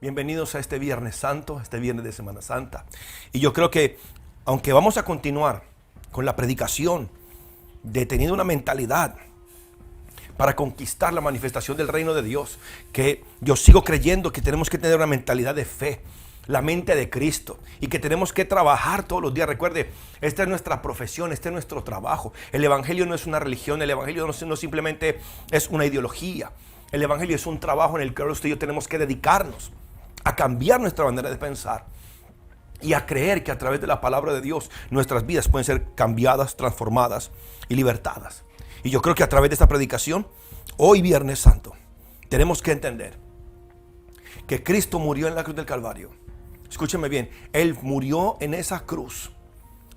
Bienvenidos a este Viernes Santo, este Viernes de Semana Santa. Y yo creo que, aunque vamos a continuar con la predicación de teniendo una mentalidad para conquistar la manifestación del reino de Dios, que yo sigo creyendo que tenemos que tener una mentalidad de fe, la mente de Cristo, y que tenemos que trabajar todos los días. Recuerde, esta es nuestra profesión, este es nuestro trabajo. El Evangelio no es una religión, el Evangelio no simplemente es una ideología. El Evangelio es un trabajo en el que usted y yo tenemos que dedicarnos a cambiar nuestra manera de pensar y a creer que a través de la palabra de Dios nuestras vidas pueden ser cambiadas, transformadas y libertadas. Y yo creo que a través de esta predicación, hoy Viernes Santo, tenemos que entender que Cristo murió en la cruz del Calvario. Escúcheme bien, Él murió en esa cruz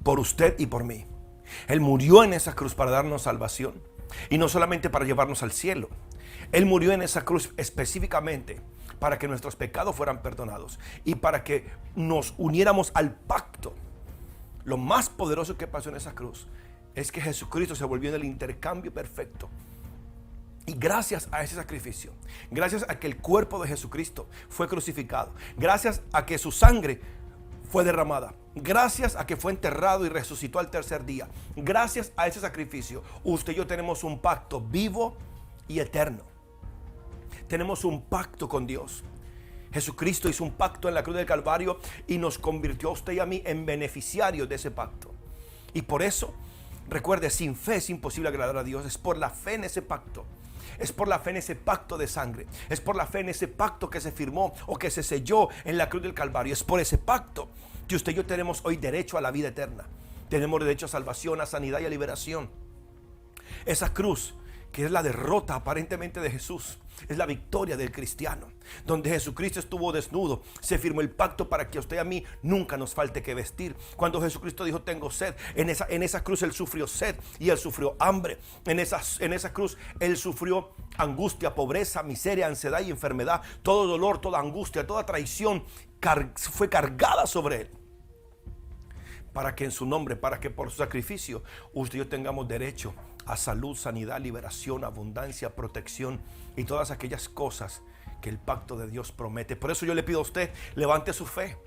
por usted y por mí. Él murió en esa cruz para darnos salvación y no solamente para llevarnos al cielo. Él murió en esa cruz específicamente para que nuestros pecados fueran perdonados y para que nos uniéramos al pacto. Lo más poderoso que pasó en esa cruz es que Jesucristo se volvió en el intercambio perfecto. Y gracias a ese sacrificio, gracias a que el cuerpo de Jesucristo fue crucificado, gracias a que su sangre fue derramada, gracias a que fue enterrado y resucitó al tercer día, gracias a ese sacrificio, usted y yo tenemos un pacto vivo y eterno. Tenemos un pacto con Dios. Jesucristo hizo un pacto en la cruz del Calvario y nos convirtió a usted y a mí en beneficiarios de ese pacto. Y por eso, recuerde, sin fe es imposible agradar a Dios. Es por la fe en ese pacto. Es por la fe en ese pacto de sangre. Es por la fe en ese pacto que se firmó o que se selló en la cruz del Calvario. Es por ese pacto que usted y yo tenemos hoy derecho a la vida eterna. Tenemos derecho a salvación, a sanidad y a liberación. Esa cruz, que es la derrota aparentemente de Jesús, es la victoria del cristiano. Donde Jesucristo estuvo desnudo, se firmó el pacto para que a usted y a mí nunca nos falte que vestir. Cuando Jesucristo dijo tengo sed, en esa cruz Él sufrió sed y Él sufrió hambre. En esa cruz Él sufrió angustia, pobreza, miseria, ansiedad y enfermedad. Todo dolor, toda angustia, toda traición fue cargada sobre Él. Para que en su nombre, para que por su sacrificio usted y yo tengamos derecho a salud, sanidad, liberación, abundancia, protección y todas aquellas cosas que el pacto de Dios promete. Por eso yo le pido a usted, levante su fe.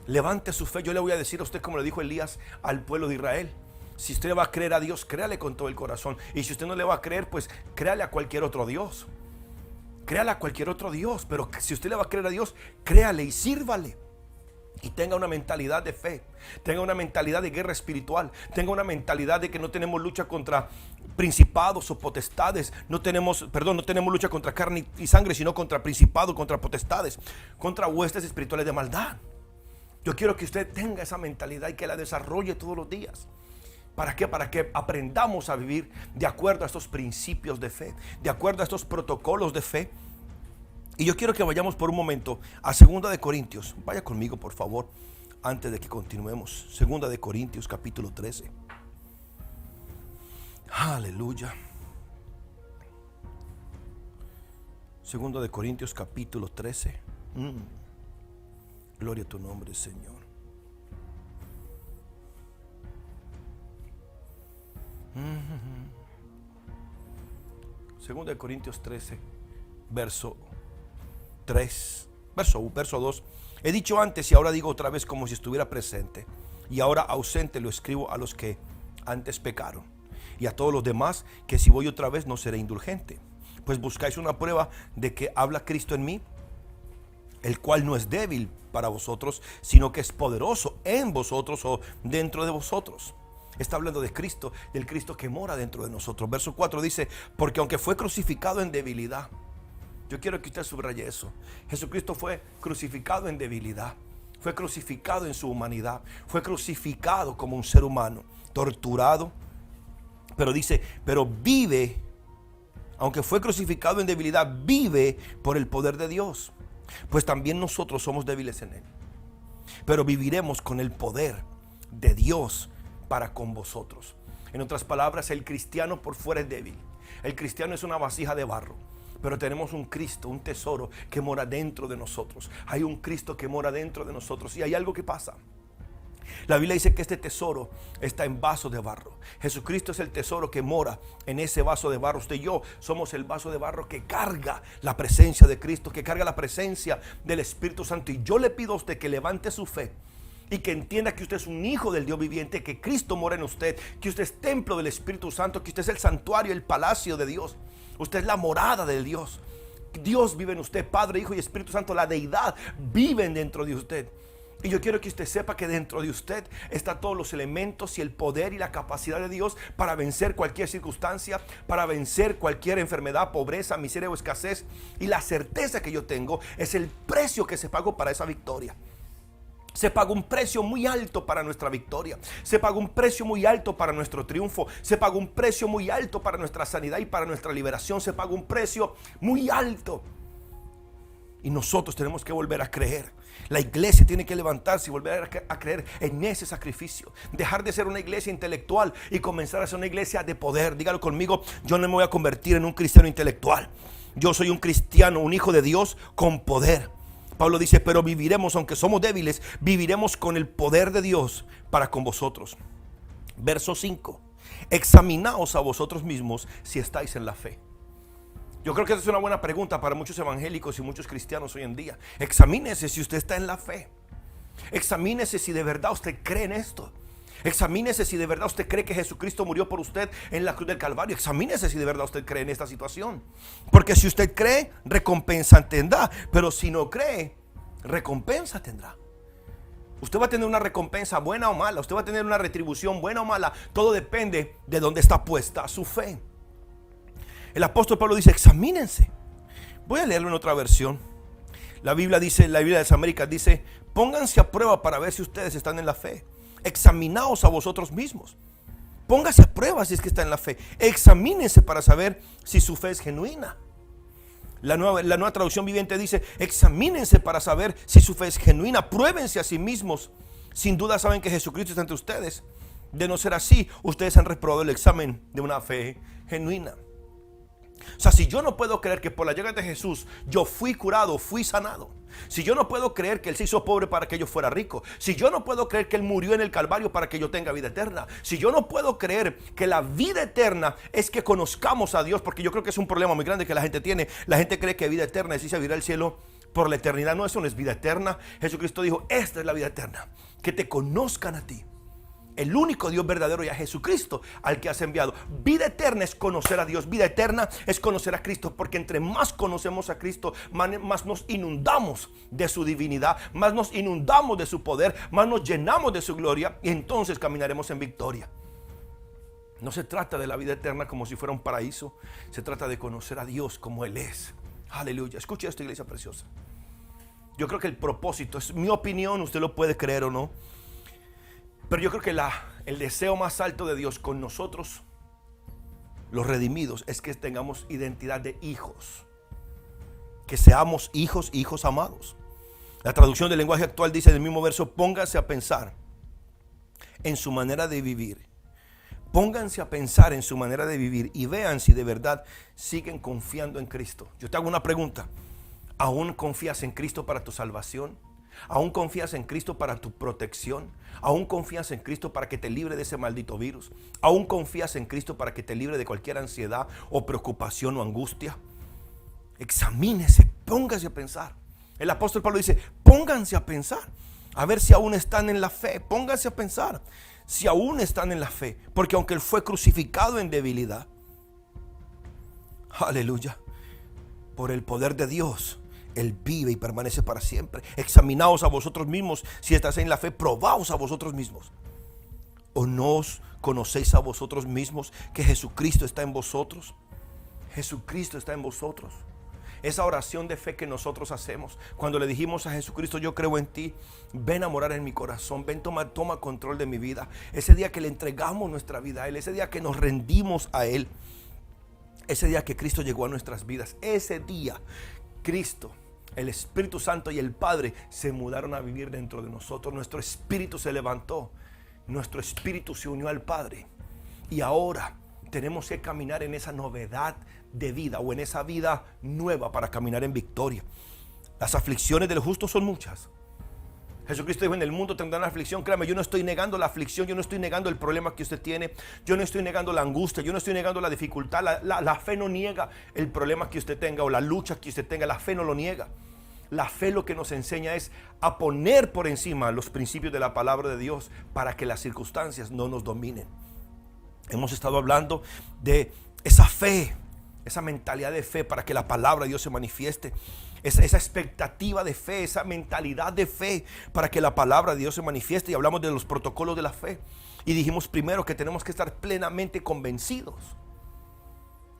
Levante su fe. Yo le voy a decir a usted como le dijo Elías al pueblo de Israel. Si usted le va a creer a Dios, créale con todo el corazón. Y si usted no le va a creer, pues créale a cualquier otro Dios. Créale a cualquier otro Dios. Pero si usted le va a creer a Dios, créale y sírvale. Y tenga una mentalidad de fe, tenga una mentalidad de guerra espiritual, tenga una mentalidad de que no tenemos lucha contra principados o potestades, no tenemos lucha contra carne y sangre, sino contra principados, contra potestades, contra huestes espirituales de maldad. Yo quiero que usted tenga esa mentalidad y que la desarrolle todos los días. ¿Para qué? Para que aprendamos a vivir de acuerdo a estos principios de fe, de acuerdo a estos protocolos de fe. Y yo quiero que vayamos por un momento a 2 de Corintios. Vaya conmigo, por favor, antes de que continuemos. 2 de Corintios, capítulo 13. Aleluya. 2 de Corintios, capítulo 13. Gloria a tu nombre, Señor. Segunda de Corintios 13, verso 3, verso 2. He dicho antes y ahora digo otra vez como si estuviera presente, y ahora ausente lo escribo a los que antes pecaron y a todos los demás, que si voy otra vez no seré indulgente. Pues buscáis una prueba de que habla Cristo en mí, el cual no es débil para vosotros, sino que es poderoso en vosotros o dentro de vosotros. Está hablando de Cristo, del Cristo que mora dentro de nosotros. Verso 4 dice, porque aunque fue crucificado en debilidad. Yo quiero que usted subraye eso. Jesucristo fue crucificado en debilidad. Fue crucificado en su humanidad. Fue crucificado como un ser humano, torturado. Pero dice, pero vive, aunque fue crucificado en debilidad, vive por el poder de Dios. Pues también nosotros somos débiles en Él. Pero viviremos con el poder de Dios para con vosotros. En otras palabras, el cristiano por fuera es débil. El cristiano es una vasija de barro. Pero tenemos un Cristo, un tesoro que mora dentro de nosotros. Hay un Cristo que mora dentro de nosotros. Y hay algo que pasa. La Biblia dice que este tesoro está en vasos de barro. Jesucristo es el tesoro que mora en ese vaso de barro. Usted y yo somos el vaso de barro que carga la presencia de Cristo, que carga la presencia del Espíritu Santo. Y yo le pido a usted que levante su fe y que entienda que usted es un hijo del Dios viviente, que Cristo mora en usted, que usted es templo del Espíritu Santo, que usted es el santuario, el palacio de Dios. Usted es la morada de Dios. Dios vive en usted, Padre, Hijo y Espíritu Santo. La deidad viven dentro de usted. Y yo quiero que usted sepa que dentro de usted están todos los elementos y el poder y la capacidad de Dios para vencer cualquier circunstancia, para vencer cualquier enfermedad, pobreza, miseria o escasez. Y la certeza que yo tengo es el precio que se pagó para esa victoria. Se pagó un precio muy alto para nuestra victoria. Se pagó un precio muy alto para nuestro triunfo. Se pagó un precio muy alto para nuestra sanidad y para nuestra liberación. Se pagó un precio muy alto. Y nosotros tenemos que volver a creer. La iglesia tiene que levantarse y volver a creer en ese sacrificio. Dejar de ser una iglesia intelectual y comenzar a ser una iglesia de poder. Dígalo conmigo, yo no me voy a convertir en un cristiano intelectual. Yo soy un cristiano, un hijo de Dios con poder. Pablo dice, pero viviremos, aunque somos débiles, viviremos con el poder de Dios para con vosotros. Verso 5. Examinaos a vosotros mismos si estáis en la fe. Yo creo que esa es una buena pregunta para muchos evangélicos y muchos cristianos hoy en día. Examínese si usted está en la fe. Examínese si de verdad usted cree en esto. Examínese si de verdad usted cree que Jesucristo murió por usted en la cruz del Calvario. Examínese si de verdad usted cree en esta situación. Porque si usted cree, recompensa tendrá. Pero si no cree, recompensa tendrá. Usted va a tener una recompensa buena o mala. Usted va a tener una retribución buena o mala. Todo depende de dónde está puesta su fe. El apóstol Pablo dice, examínense. Voy a leerlo en otra versión. La Biblia dice, la Biblia de las Américas dice, pónganse a prueba para ver si ustedes están en la fe. Examinaos a vosotros mismos. Póngase a prueba si es que está en la fe. Examínense para saber si su fe es genuina. La nueva traducción viviente dice, examínense para saber si su fe es genuina. Pruébense a sí mismos. Sin duda saben que Jesucristo está entre ustedes. De no ser así, ustedes han reprobado el examen de una fe genuina. O sea, si yo no puedo creer que por la llegada de Jesús yo fui curado, fui sanado. Si yo no puedo creer que Él se hizo pobre para que yo fuera rico. Si yo no puedo creer que Él murió en el Calvario para que yo tenga vida eterna. Si yo no puedo creer que la vida eterna es que conozcamos a Dios. Porque yo creo que es un problema muy grande que la gente tiene. La gente cree que vida eterna es irse a vivir al cielo por la eternidad. No, eso no es vida eterna. Jesucristo dijo, esta es la vida eterna. Que te conozcan a ti, el único Dios verdadero, y a Jesucristo al que has enviado. Vida eterna es conocer a Dios. Vida eterna es conocer a Cristo. Porque entre más conocemos a Cristo, más nos inundamos de su divinidad, más nos inundamos de su poder, más nos llenamos de su gloria. Y entonces caminaremos en victoria. No se trata de la vida eterna como si fuera un paraíso. Se trata de conocer a Dios como Él es. Aleluya. Escuche esto, iglesia preciosa. Yo creo que el propósito, es mi opinión, usted lo puede creer o no, pero yo creo que el deseo más alto de Dios con nosotros, los redimidos, es que tengamos identidad de hijos. Que seamos hijos, hijos amados. La traducción del lenguaje actual dice en el mismo verso, pónganse a pensar en su manera de vivir. Pónganse a pensar en su manera de vivir y vean si de verdad siguen confiando en Cristo. Yo te hago una pregunta. ¿Aún confías en Cristo para tu salvación? ¿Aún confías en Cristo para tu protección? ¿Aún confías en Cristo para que te libre de ese maldito virus? ¿Aún confías en Cristo para que te libre de cualquier ansiedad o preocupación o angustia? Examínese, póngase a pensar. El apóstol Pablo dice, pónganse a pensar, a ver si aún están en la fe. Pónganse a pensar si aún están en la fe, porque aunque Él fue crucificado en debilidad, aleluya, por el poder de Dios, Él vive y permanece para siempre. Examinaos a vosotros mismos si estáis en la fe. Probaos a vosotros mismos. ¿O no os conocéis a vosotros mismos que Jesucristo está en vosotros? Jesucristo está en vosotros. Esa oración de fe que nosotros hacemos cuando le dijimos a Jesucristo, yo creo en ti, ven a morar en mi corazón, ven, toma control de mi vida. Ese día que le entregamos nuestra vida a Él, ese día que nos rendimos a Él, ese día que Cristo llegó a nuestras vidas, ese día Cristo, el Espíritu Santo y el Padre se mudaron a vivir dentro de nosotros. Nuestro espíritu se levantó, nuestro espíritu se unió al Padre y ahora tenemos que caminar en esa novedad de vida o en esa vida nueva para caminar en victoria. Las aflicciones del justo son muchas, Jesucristo dijo: en el mundo tendrán aflicción. Créame, yo no estoy negando la aflicción, yo no estoy negando el problema que usted tiene, yo no estoy negando la angustia, yo no estoy negando la dificultad. La fe no niega el problema que usted tenga o la lucha que usted tenga. La fe no lo niega. La fe lo que nos enseña es a poner por encima los principios de la palabra de Dios para que las circunstancias no nos dominen. Hemos estado hablando de esa fe, esa mentalidad de fe para que la palabra de Dios se manifieste. Esa expectativa de fe, esa mentalidad de fe para que la palabra de Dios se manifieste. Y hablamos de los protocolos de la fe. Y dijimos primero que tenemos que estar plenamente convencidos.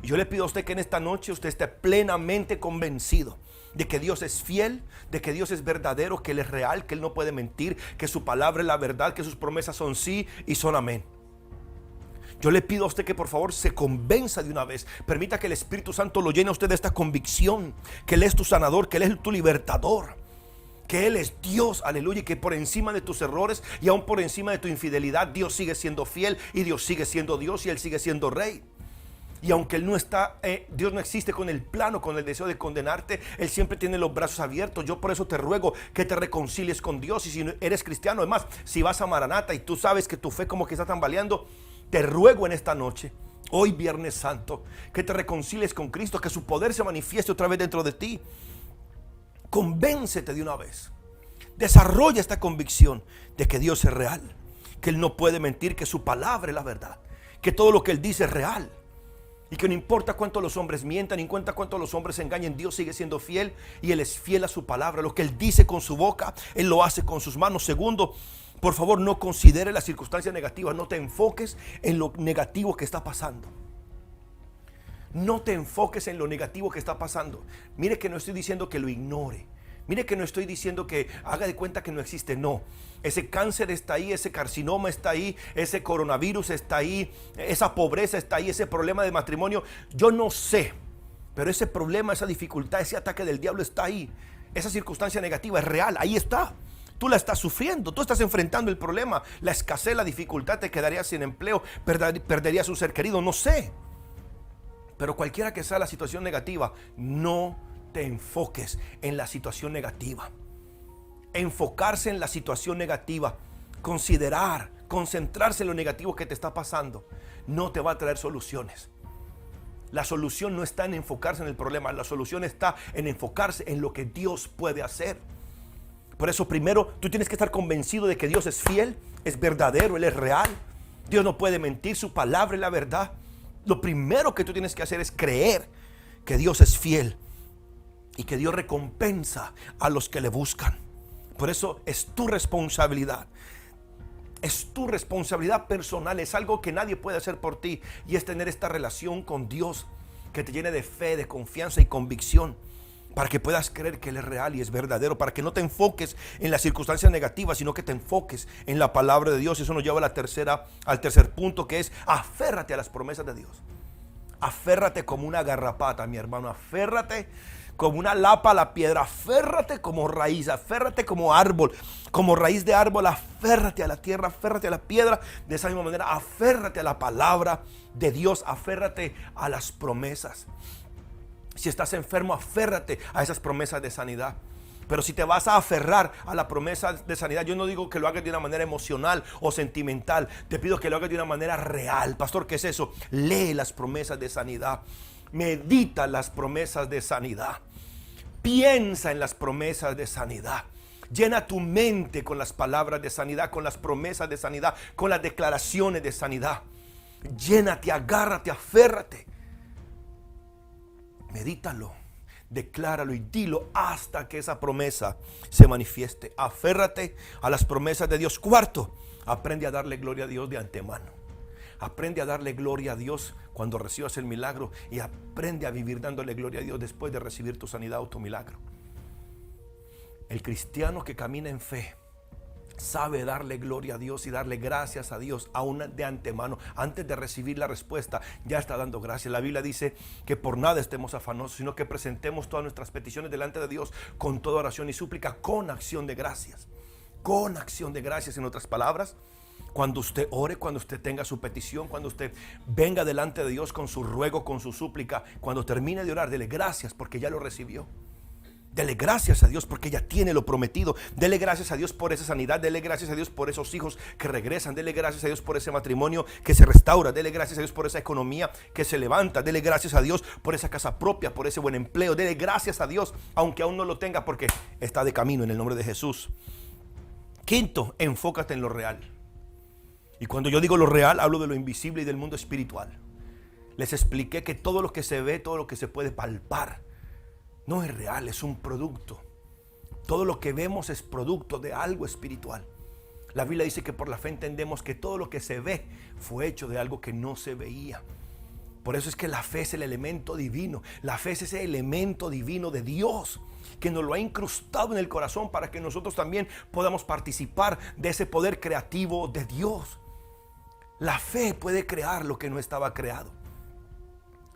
Y yo le pido a usted que en esta noche usted esté plenamente convencido de que Dios es fiel, de que Dios es verdadero, que Él es real, que Él no puede mentir, que su palabra es la verdad, que sus promesas son sí y son amén. Yo le pido a usted que por favor se convenza de una vez. Permita que el Espíritu Santo lo llene a usted de esta convicción, que Él es tu sanador, que Él es tu libertador, que Él es Dios, aleluya, y que por encima de tus errores y aún por encima de tu infidelidad, Dios sigue siendo fiel y Dios sigue siendo Dios y Él sigue siendo Rey. Y aunque Él no está, Dios no existe con el plano, con el deseo de condenarte, Él siempre tiene los brazos abiertos. Yo por eso te ruego que te reconcilies con Dios. Y si eres cristiano, además, si vas a Maranata y tú sabes que tu fe como que está tambaleando, te ruego en esta noche, hoy Viernes Santo, que te reconcilies con Cristo, que su poder se manifieste otra vez dentro de ti. Convéncete de una vez. Desarrolla esta convicción de que Dios es real, que Él no puede mentir, que su palabra es la verdad, que todo lo que Él dice es real. Y que no importa cuánto los hombres mientan, no importa cuánto los hombres se engañen, Dios sigue siendo fiel y Él es fiel a su palabra. Lo que Él dice con su boca, Él lo hace con sus manos. Segundo, por favor, no considere las circunstancias negativas. No te enfoques en lo negativo que está pasando. No te enfoques en lo negativo que está pasando. Mire que no estoy diciendo que lo ignore. Mire que no estoy diciendo que haga de cuenta que no existe. No, ese cáncer está ahí, ese carcinoma está ahí, ese coronavirus está ahí, esa pobreza está ahí, ese problema de matrimonio. Yo no sé, pero ese problema, esa dificultad, ese ataque del diablo está ahí. Esa circunstancia negativa es real, ahí está. Tú la estás sufriendo, tú estás enfrentando el problema, la escasez, la dificultad, te quedarías sin empleo, perderías un ser querido, no sé. Pero cualquiera que sea la situación negativa, no te enfoques en la situación negativa. Enfocarse en la situación negativa, concentrarse en lo negativo que te está pasando, no te va a traer soluciones. La solución no está en enfocarse en el problema, la solución está en enfocarse en lo que Dios puede hacer. Por eso primero tú tienes que estar convencido de que Dios es fiel, es verdadero, Él es real. Dios no puede mentir, su palabra es la verdad. Lo primero que tú tienes que hacer es creer que Dios es fiel y que Dios recompensa a los que le buscan. Por eso es tu responsabilidad. Es tu responsabilidad personal, es algo que nadie puede hacer por ti, y es tener esta relación con Dios que te llene de fe, de confianza y convicción, para que puedas creer que Él es real y es verdadero, para que no te enfoques en las circunstancias negativas, sino que te enfoques en la palabra de Dios. Eso nos lleva al tercer punto, que es aférrate a las promesas de Dios. Aférrate como una garrapata, mi hermano, aférrate como una lapa a la piedra, aférrate como raíz, aférrate como árbol, como raíz de árbol, aférrate a la tierra, aférrate a la piedra. De esa misma manera, aférrate a la palabra de Dios, aférrate a las promesas. Si estás enfermo, aférrate a esas promesas de sanidad. Pero si te vas a aferrar a la promesa de sanidad, yo no digo que lo hagas de una manera emocional o sentimental. Te pido que lo hagas de una manera real. Pastor, ¿qué es eso? Lee las promesas de sanidad. Medita las promesas de sanidad. Piensa en las promesas de sanidad. Llena tu mente con las palabras de sanidad, con las promesas de sanidad, con las declaraciones de sanidad. Llénate, agárrate, aférrate. Medítalo, decláralo y dilo hasta que esa promesa se manifieste. Aférrate a las promesas de Dios. Cuarto, aprende a darle gloria a Dios de antemano. Aprende a darle gloria a Dios cuando recibas el milagro, y aprende a vivir dándole gloria a Dios después de recibir tu sanidad o tu milagro. El cristiano que camina en fe sabe darle gloria a Dios y darle gracias a Dios aún de antemano. Antes de recibir la respuesta, ya está dando gracias. La Biblia dice que por nada estemos afanosos, sino que presentemos todas nuestras peticiones delante de Dios con toda oración y súplica, con acción de gracias. Con acción de gracias, en otras palabras. Cuando usted ore, cuando usted tenga su petición, cuando usted venga delante de Dios con su ruego, con su súplica, cuando termine de orar, dele gracias porque ya lo recibió. Dele gracias a Dios porque ya tiene lo prometido. Dele gracias a Dios por esa sanidad. Dele gracias a Dios por esos hijos que regresan. Dele gracias a Dios por ese matrimonio que se restaura. Dele gracias a Dios por esa economía que se levanta. Dele gracias a Dios por esa casa propia, por ese buen empleo. Dele gracias a Dios aunque aún no lo tenga, porque está de camino en el nombre de Jesús. Quinto, enfócate en lo real. Y cuando yo digo lo real, hablo de lo invisible y del mundo espiritual. Les expliqué que todo lo que se ve, todo lo que se puede palpar, no es real, es un producto. Todo lo que vemos es producto de algo espiritual. La Biblia dice que por la fe entendemos que todo lo que se ve fue hecho de algo que no se veía. Por eso es que la fe es el elemento divino. La fe es ese elemento divino de Dios que nos lo ha incrustado en el corazón para que nosotros también podamos participar de ese poder creativo de Dios. La fe puede crear lo que no estaba creado.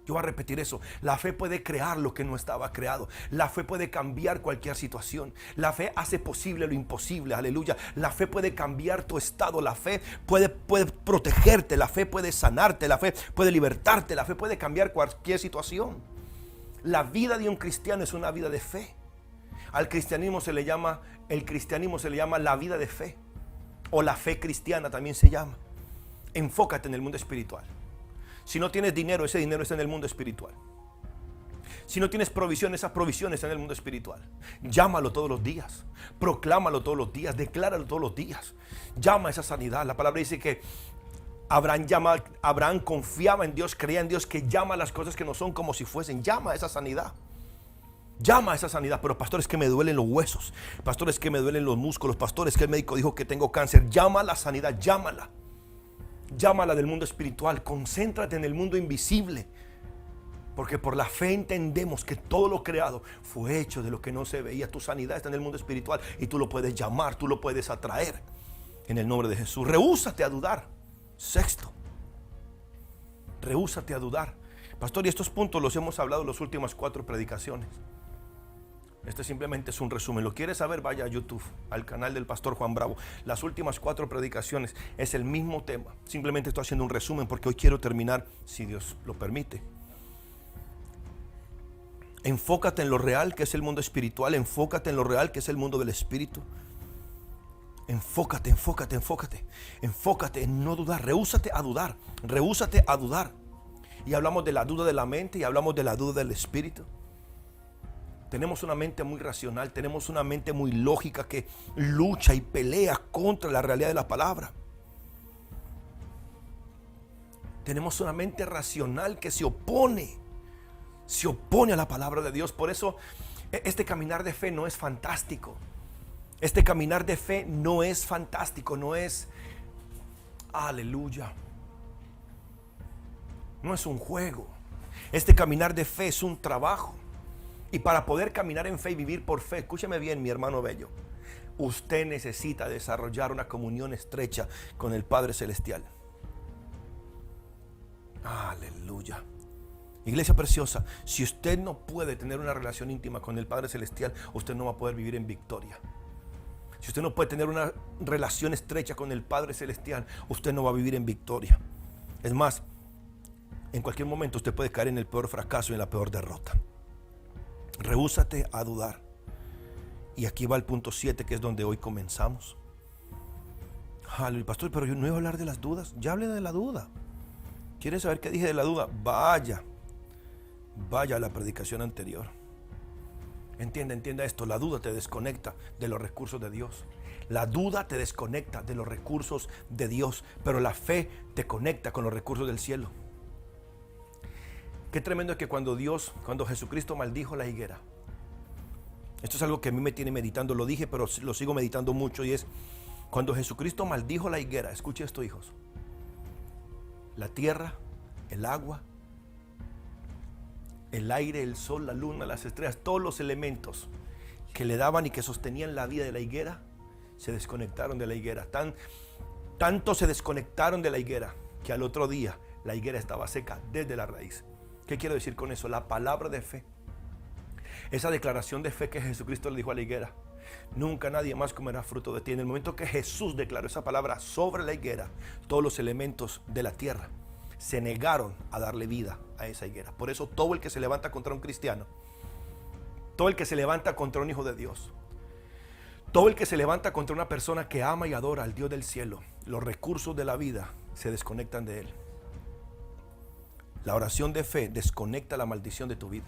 Yo voy a repetir eso. La fe puede crear lo que no estaba creado. La fe puede cambiar cualquier situación. La fe hace posible lo imposible. Aleluya. La fe puede cambiar tu estado. La fe puede protegerte. La fe puede sanarte. La fe puede libertarte. La fe puede cambiar cualquier situación. La vida de un cristiano es una vida de fe. Al cristianismo se le llama, el cristianismo se le llama la vida de fe. O la fe cristiana también se llama. Enfócate en el mundo espiritual. Si no tienes dinero, ese dinero está en el mundo espiritual. Si no tienes provisión, esa provisión está en el mundo espiritual. Llámalo todos los días. Proclámalo todos los días. Decláralo todos los días. Llama esa sanidad. La palabra dice que Abraham confiaba en Dios, creía en Dios, que llama las cosas que no son como si fuesen. Llama esa sanidad. Llama esa sanidad. Pero pastor, es que me duelen los huesos. Pastor, es que me duelen los músculos. Pastor, es que el médico dijo que tengo cáncer. Llama la sanidad. Llámala. Llámala del mundo espiritual. Concéntrate en el mundo invisible. Porque por la fe entendemos que todo lo creado fue hecho de lo que no se veía. Tu sanidad está en el mundo espiritual y tú lo puedes llamar, tú lo puedes atraer. En el nombre de Jesús. Rehúsate a dudar. Sexto. Rehúsate a dudar. Pastor, y estos puntos los hemos hablado en las últimas 4 predicaciones. Este simplemente es un resumen. ¿Lo quieres saber? Vaya a YouTube, al canal del pastor Juan Bravo. Las últimas 4 predicaciones es el mismo tema. Simplemente estoy haciendo un resumen porque hoy quiero terminar, si Dios lo permite. Enfócate en lo real, que es el mundo espiritual. Enfócate en lo real, que es el mundo del espíritu. Enfócate, enfócate, enfócate. Enfócate en no dudar. Rehúsate a dudar. Rehúsate a dudar. Y hablamos de la duda de la mente y hablamos de la duda del espíritu. Tenemos una mente muy racional, tenemos una mente muy lógica que lucha y pelea contra la realidad de la palabra. Tenemos una mente racional que se opone a la palabra de Dios. Por eso este caminar de fe no es fantástico. Este caminar de fe no es fantástico, no es, aleluya, no es un juego. Este caminar de fe es un trabajo. Y para poder caminar en fe y vivir por fe, escúcheme bien, mi hermano bello, usted necesita desarrollar una comunión estrecha con el Padre Celestial. Aleluya. Iglesia preciosa, si usted no puede tener una relación íntima con el Padre Celestial, usted no va a poder vivir en victoria. Si usted no puede tener una relación estrecha con el Padre Celestial, usted no va a vivir en victoria. Es más, en cualquier momento usted puede caer en el peor fracaso y en la peor derrota. Rehúsate a dudar. Y aquí va el punto 7, que es donde hoy comenzamos. Aleluya, pastor, pero yo no iba a hablar de las dudas. Ya hablé de la duda. ¿Quieres saber qué dije de la duda? Vaya a la predicación anterior. Entienda esto. La duda te desconecta de los recursos de Dios. La duda te desconecta de los recursos de Dios. Pero la fe te conecta con los recursos del cielo. Qué tremendo es que cuando Jesucristo maldijo la higuera. Esto es algo que a mí me tiene meditando. Lo dije, pero lo sigo meditando mucho. Y es cuando Jesucristo maldijo la higuera. Escuche esto, hijos. La tierra, el agua, el aire, el sol, la luna, las estrellas, todos los elementos que le daban y que sostenían la vida de la higuera, se desconectaron de la higuera. Tanto se desconectaron de la higuera que al otro día la higuera estaba seca desde la raíz. ¿Qué quiero decir con eso? La palabra de fe, esa declaración de fe que Jesucristo le dijo a la higuera: nunca nadie más comerá fruto de ti. En el momento que Jesús declaró esa palabra sobre la higuera, todos los elementos de la tierra se negaron a darle vida a esa higuera. Por eso todo el que se levanta contra un cristiano todo el que se levanta contra un hijo de Dios, todo el que se levanta contra una persona que ama y adora al Dios del cielo, los recursos de la vida se desconectan de él. La oración de fe desconecta la maldición de tu vida.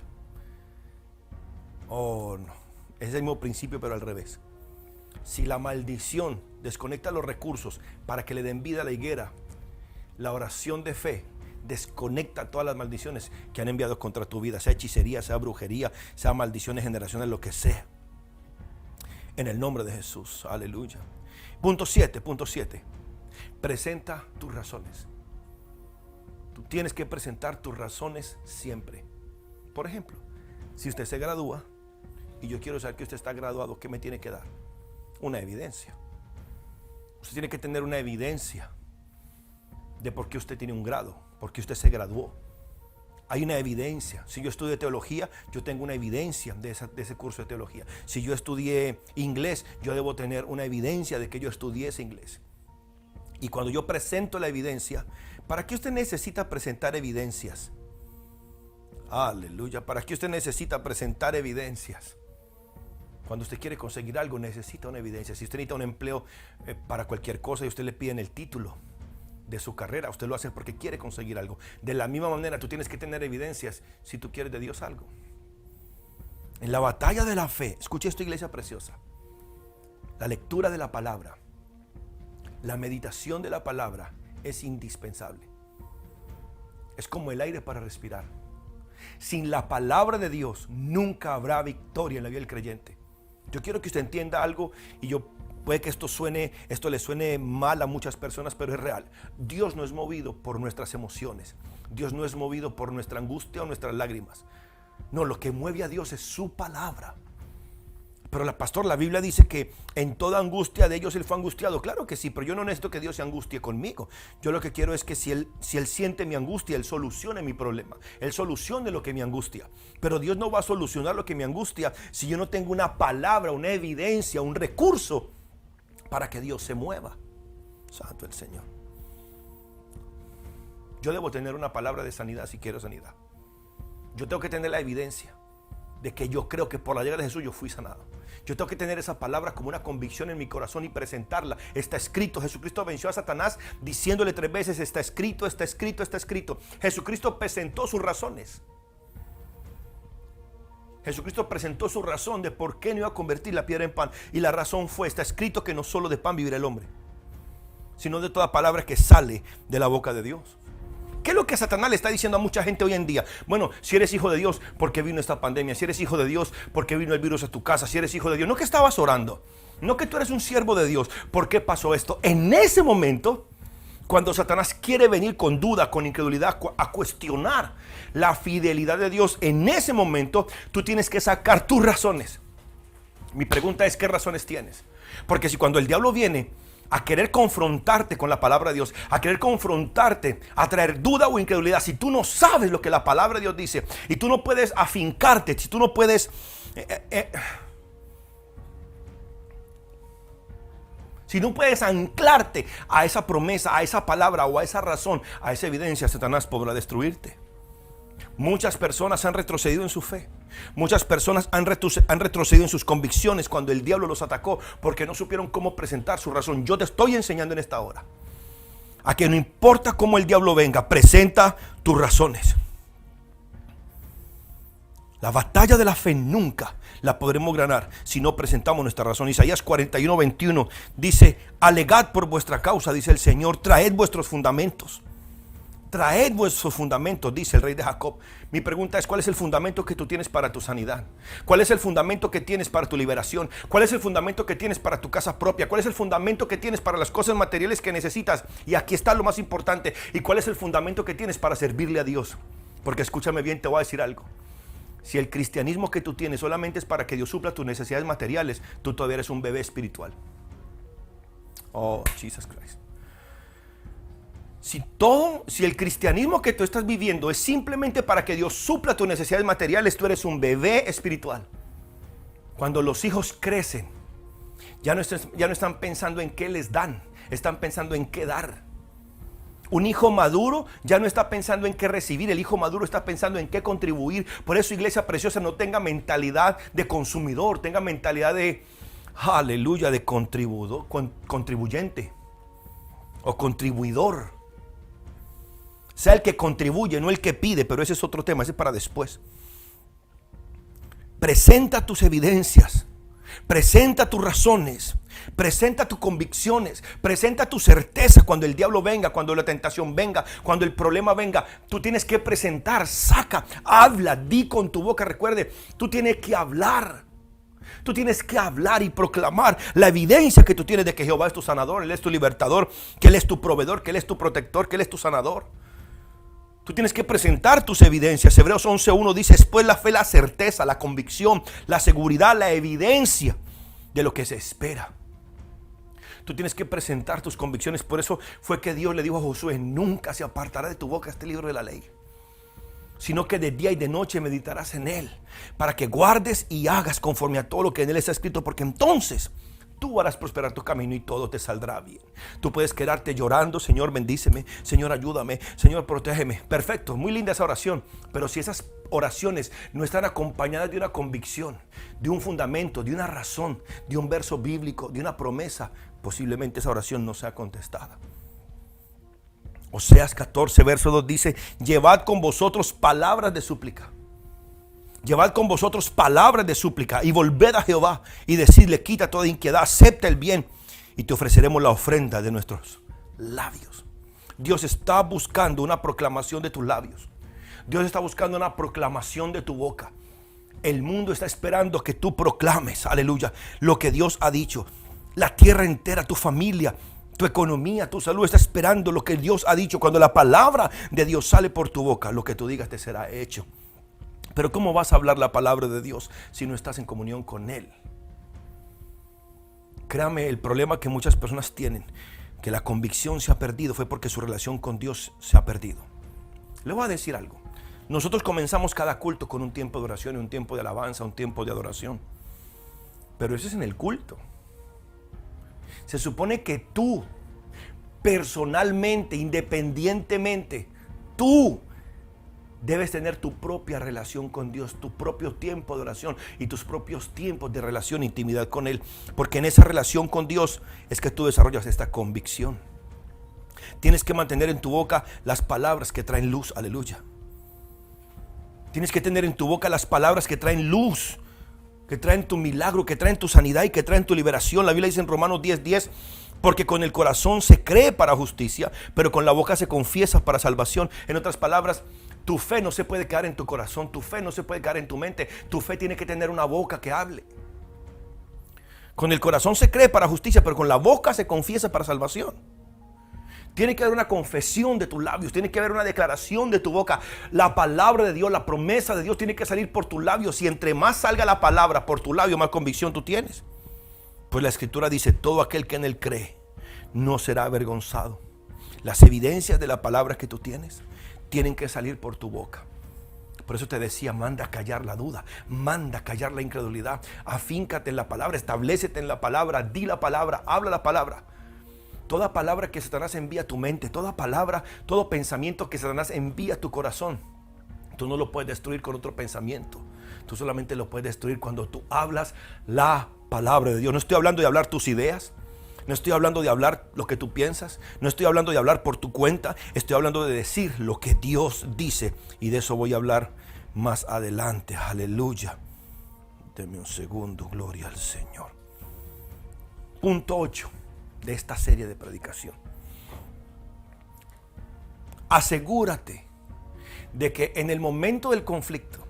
Oh, no. Es el mismo principio, pero al revés. Si la maldición desconecta los recursos para que le den vida a la higuera, la oración de fe desconecta todas las maldiciones que han enviado contra tu vida, sea hechicería, sea brujería, sea maldiciones generacionales, lo que sea. En el nombre de Jesús, aleluya. Punto 7. Presenta tus razones. Tú tienes que presentar tus razones siempre. Por ejemplo, si usted se gradúa y yo quiero saber que usted está graduado, ¿qué me tiene que dar? Una evidencia. Usted tiene que tener una evidencia de por qué usted tiene un grado, por qué usted se graduó. Hay una evidencia. Si yo estudié teología, yo tengo una evidencia de ese curso de teología. Si yo estudié inglés, yo debo tener una evidencia de que yo estudié ese inglés. Y cuando yo presento la evidencia, ¿para qué usted necesita presentar evidencias? Aleluya. ¿Para qué usted necesita presentar evidencias? Cuando usted quiere conseguir algo, necesita una evidencia. Si usted necesita un empleo para cualquier cosa y usted le piden el título de su carrera, usted lo hace porque quiere conseguir algo. De la misma manera, tú tienes que tener evidencias si tú quieres de Dios algo. En la batalla de la fe, escuche esto, iglesia preciosa, la lectura de la palabra, la meditación de la palabra es indispensable. Es como el aire para respirar. Sin la palabra de Dios nunca habrá victoria en la vida del creyente. Yo quiero que usted entienda algo, y puede que esto le suene mal a muchas personas, pero es real. Dios no es movido por nuestras emociones. Dios no es movido por nuestra angustia o nuestras lágrimas. No, lo que mueve a Dios es su palabra. Pero la Biblia dice que en toda angustia de ellos Él fue angustiado. Claro que sí, pero yo no necesito que Dios se angustie conmigo. Yo lo que quiero es que si Él siente mi angustia, Él solucione mi problema. Él solucione lo que me angustia. Pero Dios no va a solucionar lo que me angustia si yo no tengo una palabra, una evidencia, un recurso para que Dios se mueva. Santo el Señor. Yo debo tener una palabra de sanidad si quiero sanidad. Yo tengo que tener la evidencia de que yo creo que por la llegada de Jesús yo fui sanado. Yo tengo que tener esa palabra como una convicción en mi corazón y presentarla. Está escrito. Jesucristo venció a Satanás diciéndole 3 veces: está escrito, está escrito, está escrito. Jesucristo presentó sus razones. Jesucristo presentó su razón de por qué no iba a convertir la piedra en pan. Y la razón fue: está escrito que no solo de pan vivirá el hombre, sino de toda palabra que sale de la boca de Dios. ¿Qué es lo que Satanás le está diciendo a mucha gente hoy en día? Bueno, si eres hijo de Dios, ¿por qué vino esta pandemia? Si eres hijo de Dios, ¿por qué vino el virus a tu casa? Si eres hijo de Dios, no que estabas orando, no que tú eres un siervo de Dios, ¿por qué pasó esto? En ese momento, cuando Satanás quiere venir con duda, con incredulidad, a cuestionar la fidelidad de Dios, en ese momento tú tienes que sacar tus razones. Mi pregunta es: ¿qué razones tienes? Porque si cuando el diablo viene a querer confrontarte con la palabra de Dios, a querer confrontarte, a traer duda o incredulidad, si tú no sabes lo que la palabra de Dios dice, y tú no puedes afincarte, si tú no puedes si no puedes anclarte a esa promesa, a esa palabra o a esa razón, a esa evidencia, Satanás podrá destruirte. Muchas personas han retrocedido en su fe. Muchas personas han retrocedido en sus convicciones cuando el diablo los atacó, porque no supieron cómo presentar su razón. Yo te estoy enseñando en esta hora a que no importa cómo el diablo venga, presenta tus razones. La batalla de la fe nunca la podremos ganar si no presentamos nuestra razón. Isaías 41:21 dice: alegad por vuestra causa, dice el Señor, traed vuestros fundamentos. Traed vuestros fundamentos, dice el rey de Jacob. Mi pregunta es: ¿cuál es el fundamento que tú tienes para tu sanidad? ¿Cuál es el fundamento que tienes para tu liberación? ¿Cuál es el fundamento que tienes para tu casa propia? ¿Cuál es el fundamento que tienes para las cosas materiales que necesitas? Y aquí está lo más importante: ¿y cuál es el fundamento que tienes para servirle a Dios? Porque escúchame bien, te voy a decir algo. Si el cristianismo que tú tienes solamente es para que Dios supla tus necesidades materiales, tú todavía eres un bebé espiritual. Oh, Jesus Christ. Si el cristianismo que tú estás viviendo es simplemente para que Dios supla tus necesidades materiales, tú eres un bebé espiritual. Cuando los hijos crecen, ya no están pensando en qué les dan, están pensando en qué dar. Un hijo maduro ya no está pensando en qué recibir, el hijo maduro está pensando en qué contribuir. Por eso, iglesia preciosa, no tenga mentalidad de consumidor, tenga mentalidad de, aleluya, de contribuyente o contribuidor. Sea el que contribuye, no el que pide, pero ese es otro tema, ese es para después. Presenta tus evidencias, presenta tus razones, presenta tus convicciones, presenta tu certeza cuando el diablo venga, cuando la tentación venga, cuando el problema venga. Tú tienes que presentar, saca, habla, di con tu boca. Recuerde, tú tienes que hablar. Tú tienes que hablar y proclamar la evidencia que tú tienes de que Jehová es tu sanador, Él es tu libertador, que Él es tu proveedor, que Él es tu protector, que Él es tu sanador. Tú tienes que presentar tus evidencias. Hebreos 11:1 dice: después la fe, la certeza, la convicción, la seguridad, la evidencia de lo que se espera. Tú tienes que presentar tus convicciones. Por eso fue que Dios le dijo a Josué: nunca se apartará de tu boca este libro de la ley, sino que de día y de noche meditarás en él, para que guardes y hagas conforme a todo lo que en él está escrito, porque entonces tú harás prosperar tu camino y todo te saldrá bien. Tú puedes quedarte llorando: Señor, bendíceme, Señor, ayúdame, Señor, protégeme. Perfecto, muy linda esa oración, pero si esas oraciones no están acompañadas de una convicción, de un fundamento, de una razón, de un verso bíblico, de una promesa, posiblemente esa oración no sea contestada. Oseas 14, verso 2 dice: llevad con vosotros palabras de súplica. Llevad con vosotros palabras de súplica y volved a Jehová y decidle: quita toda inquietud, acepta el bien y te ofreceremos la ofrenda de nuestros labios. Dios está buscando una proclamación de tus labios. Dios está buscando una proclamación de tu boca. El mundo está esperando que tú proclames, aleluya, lo que Dios ha dicho. La tierra entera, tu familia, tu economía, tu salud está esperando lo que Dios ha dicho. Cuando la palabra de Dios sale por tu boca, lo que tú digas te será hecho. Pero ¿cómo vas a hablar la palabra de Dios si no estás en comunión con Él? Créame, el problema que muchas personas tienen, que la convicción se ha perdido, fue porque su relación con Dios se ha perdido. Le voy a decir algo. Nosotros comenzamos cada culto con un tiempo de oración y un tiempo de alabanza, un tiempo de adoración. Pero eso es en el culto. Se supone que tú, personalmente, independientemente, tú debes tener tu propia relación con Dios, tu propio tiempo de oración y tus propios tiempos de relación e intimidad con Él. Porque en esa relación con Dios es que tú desarrollas esta convicción. Tienes que mantener en tu boca las palabras que traen luz, aleluya. Tienes que tener en tu boca las palabras que traen luz, que traen tu milagro, que traen tu sanidad y que traen tu liberación. La Biblia dice en Romanos 10:10: porque con el corazón se cree para justicia, pero con la boca se confiesa para salvación. En otras palabras, tu fe no se puede quedar en tu corazón, tu fe no se puede quedar en tu mente, tu fe tiene que tener una boca que hable. Con el corazón se cree para justicia, pero con la boca se confiesa para salvación. Tiene que haber una confesión de tus labios, tiene que haber una declaración de tu boca. La palabra de Dios, la promesa de Dios tiene que salir por tus labios. Y entre más salga la palabra por tu labio, más convicción tú tienes. Pues la Escritura dice: todo aquel que en Él cree no será avergonzado. Las evidencias de la palabra que tú tienes tienen que salir por tu boca. Por eso te decía: manda a callar la duda, manda a callar la incredulidad, afíncate en la palabra, establécete en la palabra, di la palabra, habla la palabra. Toda palabra que Satanás envía a tu mente, toda palabra, todo pensamiento que Satanás envía a tu corazón, tú no lo puedes destruir con otro pensamiento. Tú solamente lo puedes destruir cuando tú hablas la palabra de Dios. No estoy hablando de hablar tus ideas, no estoy hablando de hablar lo que tú piensas, no estoy hablando de hablar por tu cuenta, estoy hablando de decir lo que Dios dice. Y de eso voy a hablar más adelante. Aleluya. Deme un segundo, gloria al Señor. Punto 8 de esta serie de predicación. Asegúrate de que en el momento del conflicto,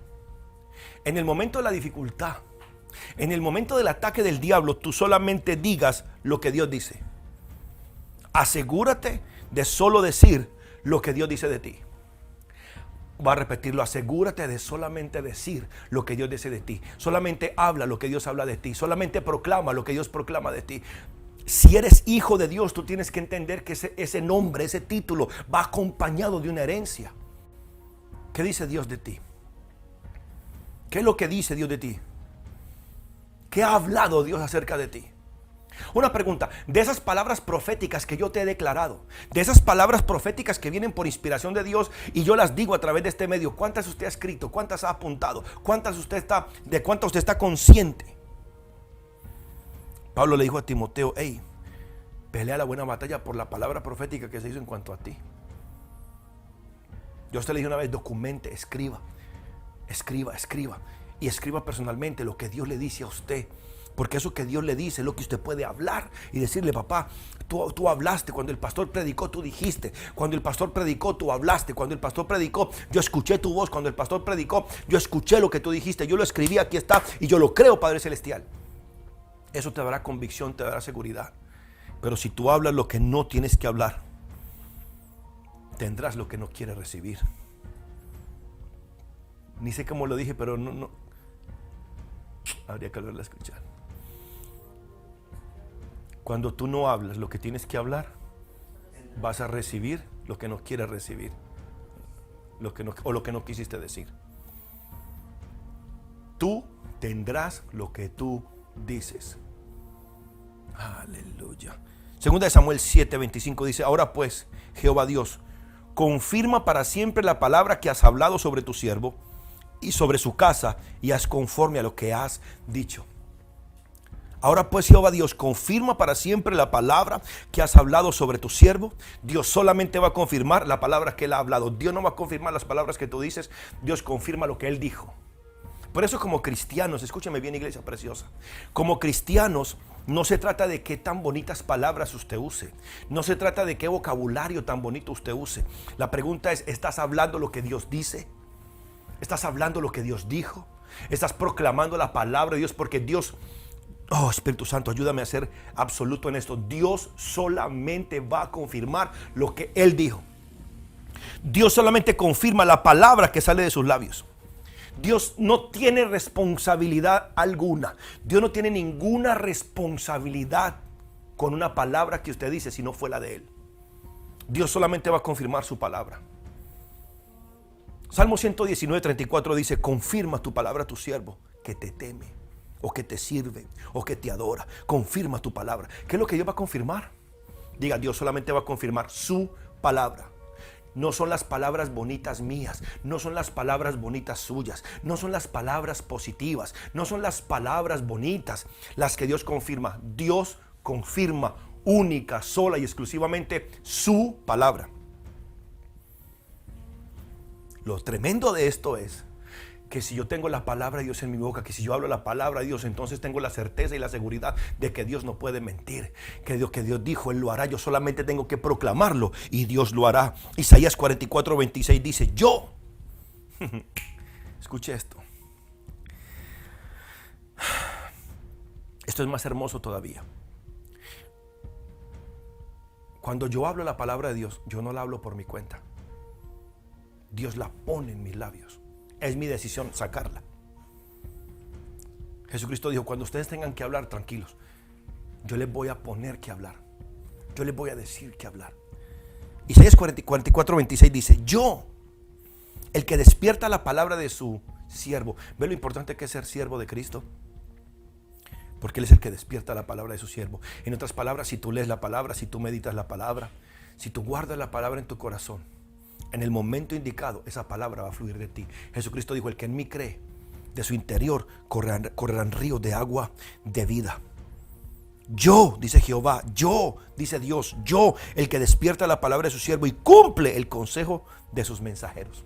en el momento de la dificultad, en el momento del ataque del diablo, tú solamente digas lo que Dios dice. Asegúrate de solo decir lo que Dios dice de ti. Voy a repetirlo: asegúrate de solamente decir lo que Dios dice de ti. Solamente habla lo que Dios habla de ti. Solamente proclama lo que Dios proclama de ti. Si eres hijo de Dios, tú tienes que entender que ese nombre, ese título va acompañado de una herencia. ¿Qué dice Dios de ti? ¿Qué es lo que dice Dios de ti? ¿Qué ha hablado Dios acerca de ti? Una pregunta, de esas palabras proféticas que yo te he declarado, de esas palabras proféticas que vienen por inspiración de Dios y yo las digo a través de este medio, ¿cuántas usted ha escrito? ¿Cuántas ha apuntado? ¿De cuántas usted está consciente? Pablo le dijo a Timoteo, hey, pelea la buena batalla por la palabra profética que se hizo en cuanto a ti. Yo a usted le dije una vez, documente, escriba. Y escriba personalmente lo que Dios le dice a usted. Porque eso que Dios le dice es lo que usted puede hablar y decirle, papá, tú hablaste. Cuando el pastor predicó, tú dijiste. Cuando el pastor predicó, tú hablaste. Cuando el pastor predicó, yo escuché tu voz. Cuando el pastor predicó, yo escuché lo que tú dijiste. Yo lo escribí, aquí está. Y yo lo creo, Padre Celestial. Eso te dará convicción, te dará seguridad. Pero si tú hablas lo que no tienes que hablar, tendrás lo que no quieres recibir. Ni sé cómo lo dije, pero no. Habría que volverlo a escuchar. Cuando tú no hablas lo que tienes que hablar, vas a recibir lo que no quieres recibir, o lo que no quisiste decir. Tú tendrás lo que tú dices. Aleluya. Segunda de Samuel 7:25 dice, ahora pues, Jehová Dios, confirma para siempre la palabra que has hablado sobre tu siervo y sobre su casa, y haz conforme a lo que has dicho. Ahora pues, Jehová Dios, confirma para siempre la palabra que has hablado sobre tu siervo. Dios solamente va a confirmar la palabra que él ha hablado. Dios no va a confirmar las palabras que tú dices. Dios confirma lo que él dijo. Por eso, como cristianos, escúchame bien, iglesia preciosa, como cristianos no se trata de qué tan bonitas palabras usted use, no se trata de qué vocabulario tan bonito usted use. La pregunta es, ¿estás hablando lo que Dios dice? ¿Estás hablando lo que Dios dijo? ¿Estás proclamando la palabra de Dios? Porque Dios, oh Espíritu Santo, ayúdame a ser absoluto en esto. Dios solamente va a confirmar lo que él dijo. Dios solamente confirma la palabra que sale de sus labios. Dios no tiene responsabilidad alguna. Dios no tiene ninguna responsabilidad con una palabra que usted dice si no fue la de él. Dios solamente va a confirmar su palabra. Salmo 119:34 dice, confirma tu palabra a tu siervo que te teme, o que te sirve, o que te adora. Confirma tu palabra. ¿Qué es lo que Dios va a confirmar? Diga, Dios solamente va a confirmar su palabra. No son las palabras bonitas mías, no son las palabras bonitas suyas, no son las palabras positivas, no son las palabras bonitas las que Dios confirma. Dios confirma única, sola y exclusivamente su palabra. Lo tremendo de esto es que si yo tengo la palabra de Dios en mi boca, que si yo hablo la palabra de Dios, entonces tengo la certeza y la seguridad de que Dios no puede mentir, que Dios dijo, Él lo hará. Yo solamente tengo que proclamarlo y Dios lo hará. Isaías 44:26 dice, yo, escuche esto, esto es más hermoso todavía. Cuando yo hablo la palabra de Dios, yo no la hablo por mi cuenta. Dios la pone en mis labios. Es mi decisión sacarla. Jesucristo dijo, cuando ustedes tengan que hablar, tranquilos, yo les voy a poner que hablar. Yo les voy a decir que hablar. Isaías 44:26 dice, yo, el que despierta la palabra de su siervo. ¿Ve lo importante que es ser siervo de Cristo? Porque Él es el que despierta la palabra de su siervo. En otras palabras, si tú lees la palabra, si tú meditas la palabra, si tú guardas la palabra en tu corazón, en el momento indicado, esa palabra va a fluir de ti. Jesucristo dijo, el que en mí cree, de su interior correrán ríos de agua de vida. Yo, dice Jehová, yo, dice Dios, yo, el que despierta la palabra de su siervo y cumple el consejo de sus mensajeros.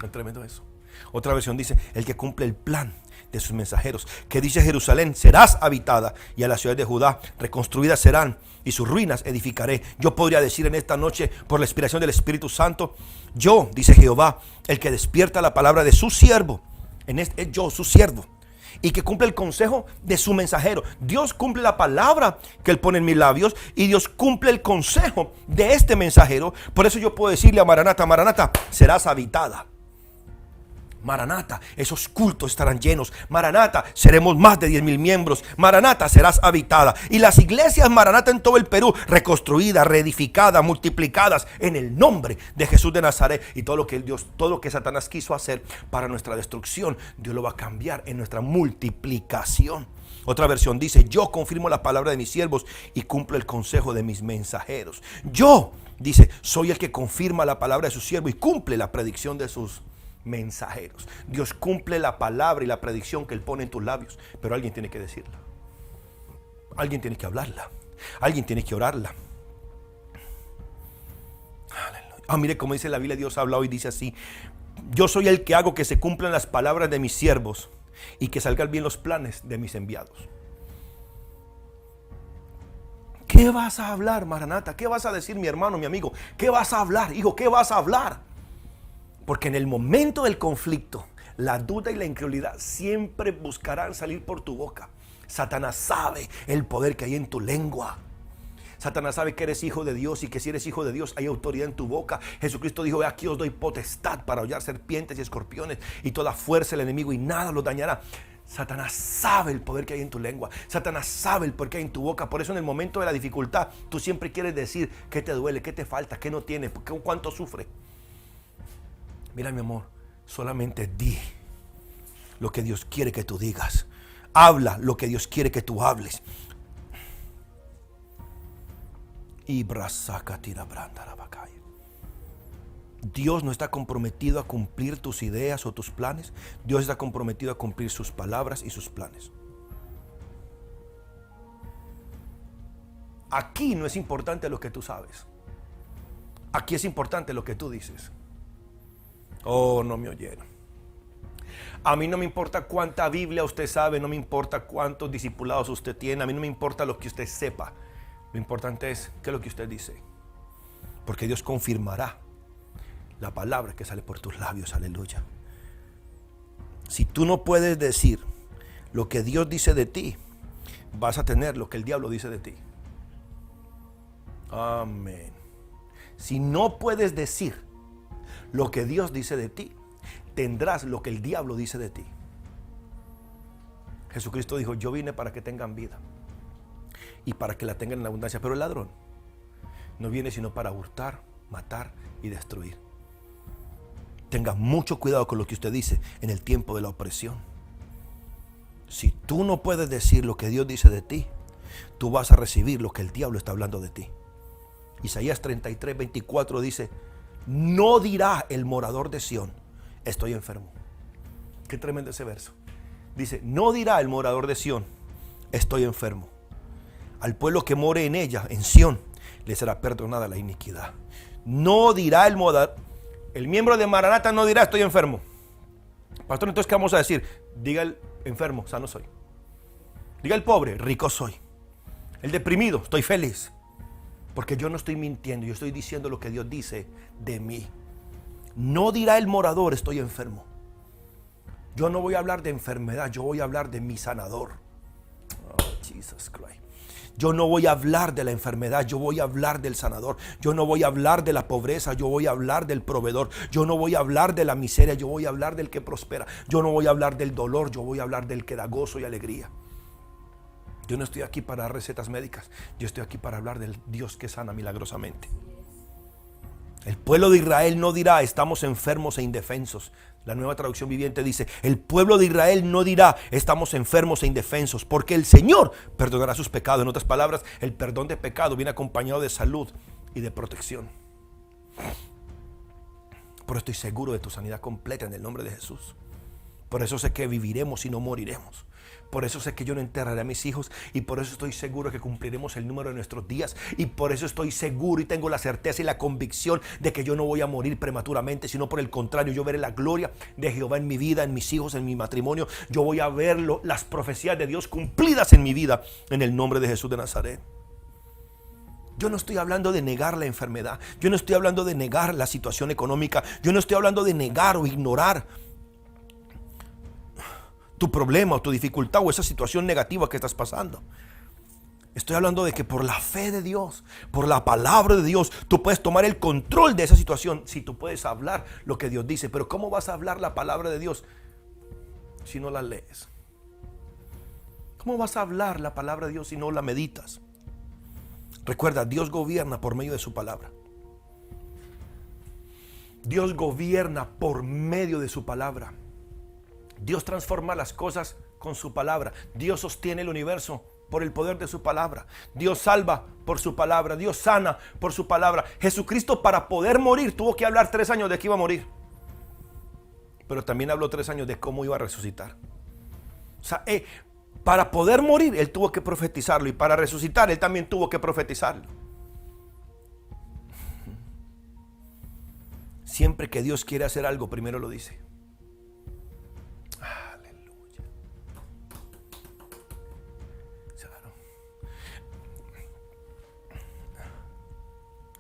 ¿Es tremendo eso? Otra versión dice, el que cumple el plan de sus mensajeros, que dice Jerusalén, serás habitada, y a las ciudades de Judá reconstruidas serán, y sus ruinas edificaré. Yo podría decir en esta noche, por la inspiración del Espíritu Santo, yo, dice Jehová, el que despierta la palabra de su siervo, yo, su siervo, y que cumple el consejo de su mensajero. Dios cumple la palabra que Él pone en mis labios, y Dios cumple el consejo de este mensajero. Por eso yo puedo decirle a Maranata, Maranata, serás habitada. Maranata, esos cultos estarán llenos. Maranata, seremos más de 10,000 miembros. Maranata, serás habitada. Y las iglesias Maranata en todo el Perú, reconstruidas, reedificadas, multiplicadas en el nombre de Jesús de Nazaret. Y todo lo que Satanás quiso hacer para nuestra destrucción, Dios lo va a cambiar en nuestra multiplicación. Otra versión dice, yo confirmo la palabra de mis siervos y cumplo el consejo de mis mensajeros. Yo, dice, soy el que confirma la palabra de su siervo y cumple la predicción de sus mensajeros. Dios cumple la palabra y la predicción que Él pone en tus labios, pero alguien tiene que decirla. Alguien tiene que hablarla. Alguien tiene que orarla. Aleluya. Mire cómo dice la Biblia, Dios ha hablado y dice así: yo soy el que hago que se cumplan las palabras de mis siervos y que salgan bien los planes de mis enviados. ¿Qué vas a hablar, Maranata? ¿Qué vas a decir, mi hermano, mi amigo? ¿Qué vas a hablar, hijo? ¿Qué vas a hablar? Porque en el momento del conflicto, la duda y la incredulidad siempre buscarán salir por tu boca. Satanás sabe el poder que hay en tu lengua. Satanás sabe que eres hijo de Dios y que si eres hijo de Dios hay autoridad en tu boca. Jesucristo dijo: aquí os doy potestad para hollar serpientes y escorpiones y toda fuerza del enemigo y nada los dañará. Satanás sabe el poder que hay en tu lengua. Satanás sabe el poder que hay en tu boca. Por eso en el momento de la dificultad tú siempre quieres decir qué te duele, qué te falta, qué no tienes, cuánto sufre. Mira, mi amor, solamente di lo que Dios quiere que tú digas. Habla lo que Dios quiere que tú hables. Dios no está comprometido a cumplir tus ideas o tus planes. Dios está comprometido a cumplir sus palabras y sus planes. Aquí no es importante lo que tú sabes. Aquí es importante lo que tú dices. Oh, no me oyeron. A mí no me importa cuánta Biblia usted sabe, no me importa cuántos discipulados usted tiene, a mí no me importa lo que usted sepa. Lo importante es qué es lo que usted dice. Porque Dios confirmará la palabra que sale por tus labios, aleluya. Si tú no puedes decir lo que Dios dice de ti, vas a tener lo que el diablo dice de ti. Amén. Si no puedes decir lo que Dios dice de ti, tendrás lo que el diablo dice de ti. Jesucristo dijo: yo vine para que tengan vida y para que la tengan en abundancia. Pero el ladrón no viene sino para hurtar, matar y destruir. Tenga mucho cuidado con lo que usted dice en el tiempo de la opresión. Si tú no puedes decir lo que Dios dice de ti, tú vas a recibir lo que el diablo está hablando de ti. Isaías 33:24 dice: no dirá el morador de Sión, estoy enfermo. Qué tremendo ese verso. Dice: no dirá el morador de Sión, estoy enfermo. Al pueblo que more en ella, en Sión, le será perdonada la iniquidad. No dirá el miembro de Maranata no dirá: estoy enfermo. Pastor, entonces ¿qué vamos a decir? Diga el enfermo: sano soy. Diga el pobre: rico soy. El deprimido: estoy feliz. Porque yo no estoy mintiendo, yo estoy diciendo lo que Dios dice de mí. No dirá el morador: estoy enfermo. Yo no voy a hablar de enfermedad, yo voy a hablar de mi sanador. Oh, Jesus Christ. Yo no voy a hablar de la enfermedad, yo voy a hablar del sanador. Yo no voy a hablar de la pobreza, yo voy a hablar del proveedor. Yo no voy a hablar de la miseria, yo voy a hablar del que prospera. Yo no voy a hablar del dolor, yo voy a hablar del que da gozo y alegría. Yo no estoy aquí para dar recetas médicas, yo estoy aquí para hablar del Dios que sana milagrosamente. El pueblo de Israel no dirá: estamos enfermos e indefensos. La Nueva Traducción Viviente dice: el pueblo de Israel no dirá: estamos enfermos e indefensos, porque el Señor perdonará sus pecados. En otras palabras, el perdón de pecado viene acompañado de salud y de protección. Por eso estoy seguro de tu sanidad completa en el nombre de Jesús. Por eso sé que viviremos y no moriremos. Por eso sé que yo no enterraré a mis hijos. Y por eso estoy seguro que cumpliremos el número de nuestros días. Y por eso estoy seguro y tengo la certeza y la convicción de que yo no voy a morir prematuramente, sino por el contrario, yo veré la gloria de Jehová en mi vida, en mis hijos, en mi matrimonio. Yo voy a ver las profecías de Dios cumplidas en mi vida, en el nombre de Jesús de Nazaret. Yo no estoy hablando de negar la enfermedad. Yo no estoy hablando de negar la situación económica. Yo no estoy hablando de negar o ignorar tu problema o tu dificultad o esa situación negativa que estás pasando. Estoy hablando de que por la fe de Dios, por la palabra de Dios, tú puedes tomar el control de esa situación. Si tú puedes hablar lo que Dios dice. Pero ¿cómo vas a hablar la palabra de Dios si no la lees? ¿Cómo vas a hablar la palabra de Dios si no la meditas? Recuerda, Dios gobierna por medio de su palabra. Dios gobierna por medio de su palabra. Dios transforma las cosas con su palabra. Dios sostiene el universo por el poder de su palabra. Dios salva por su palabra. Dios sana por su palabra. Jesucristo, para poder morir, tuvo que hablar 3 años de que iba a morir. Pero también habló 3 años de cómo iba a resucitar. O sea, para poder morir, Él tuvo que profetizarlo. Y para resucitar, Él también tuvo que profetizarlo. Siempre que Dios quiere hacer algo, primero lo dice. Aleluya. Claro.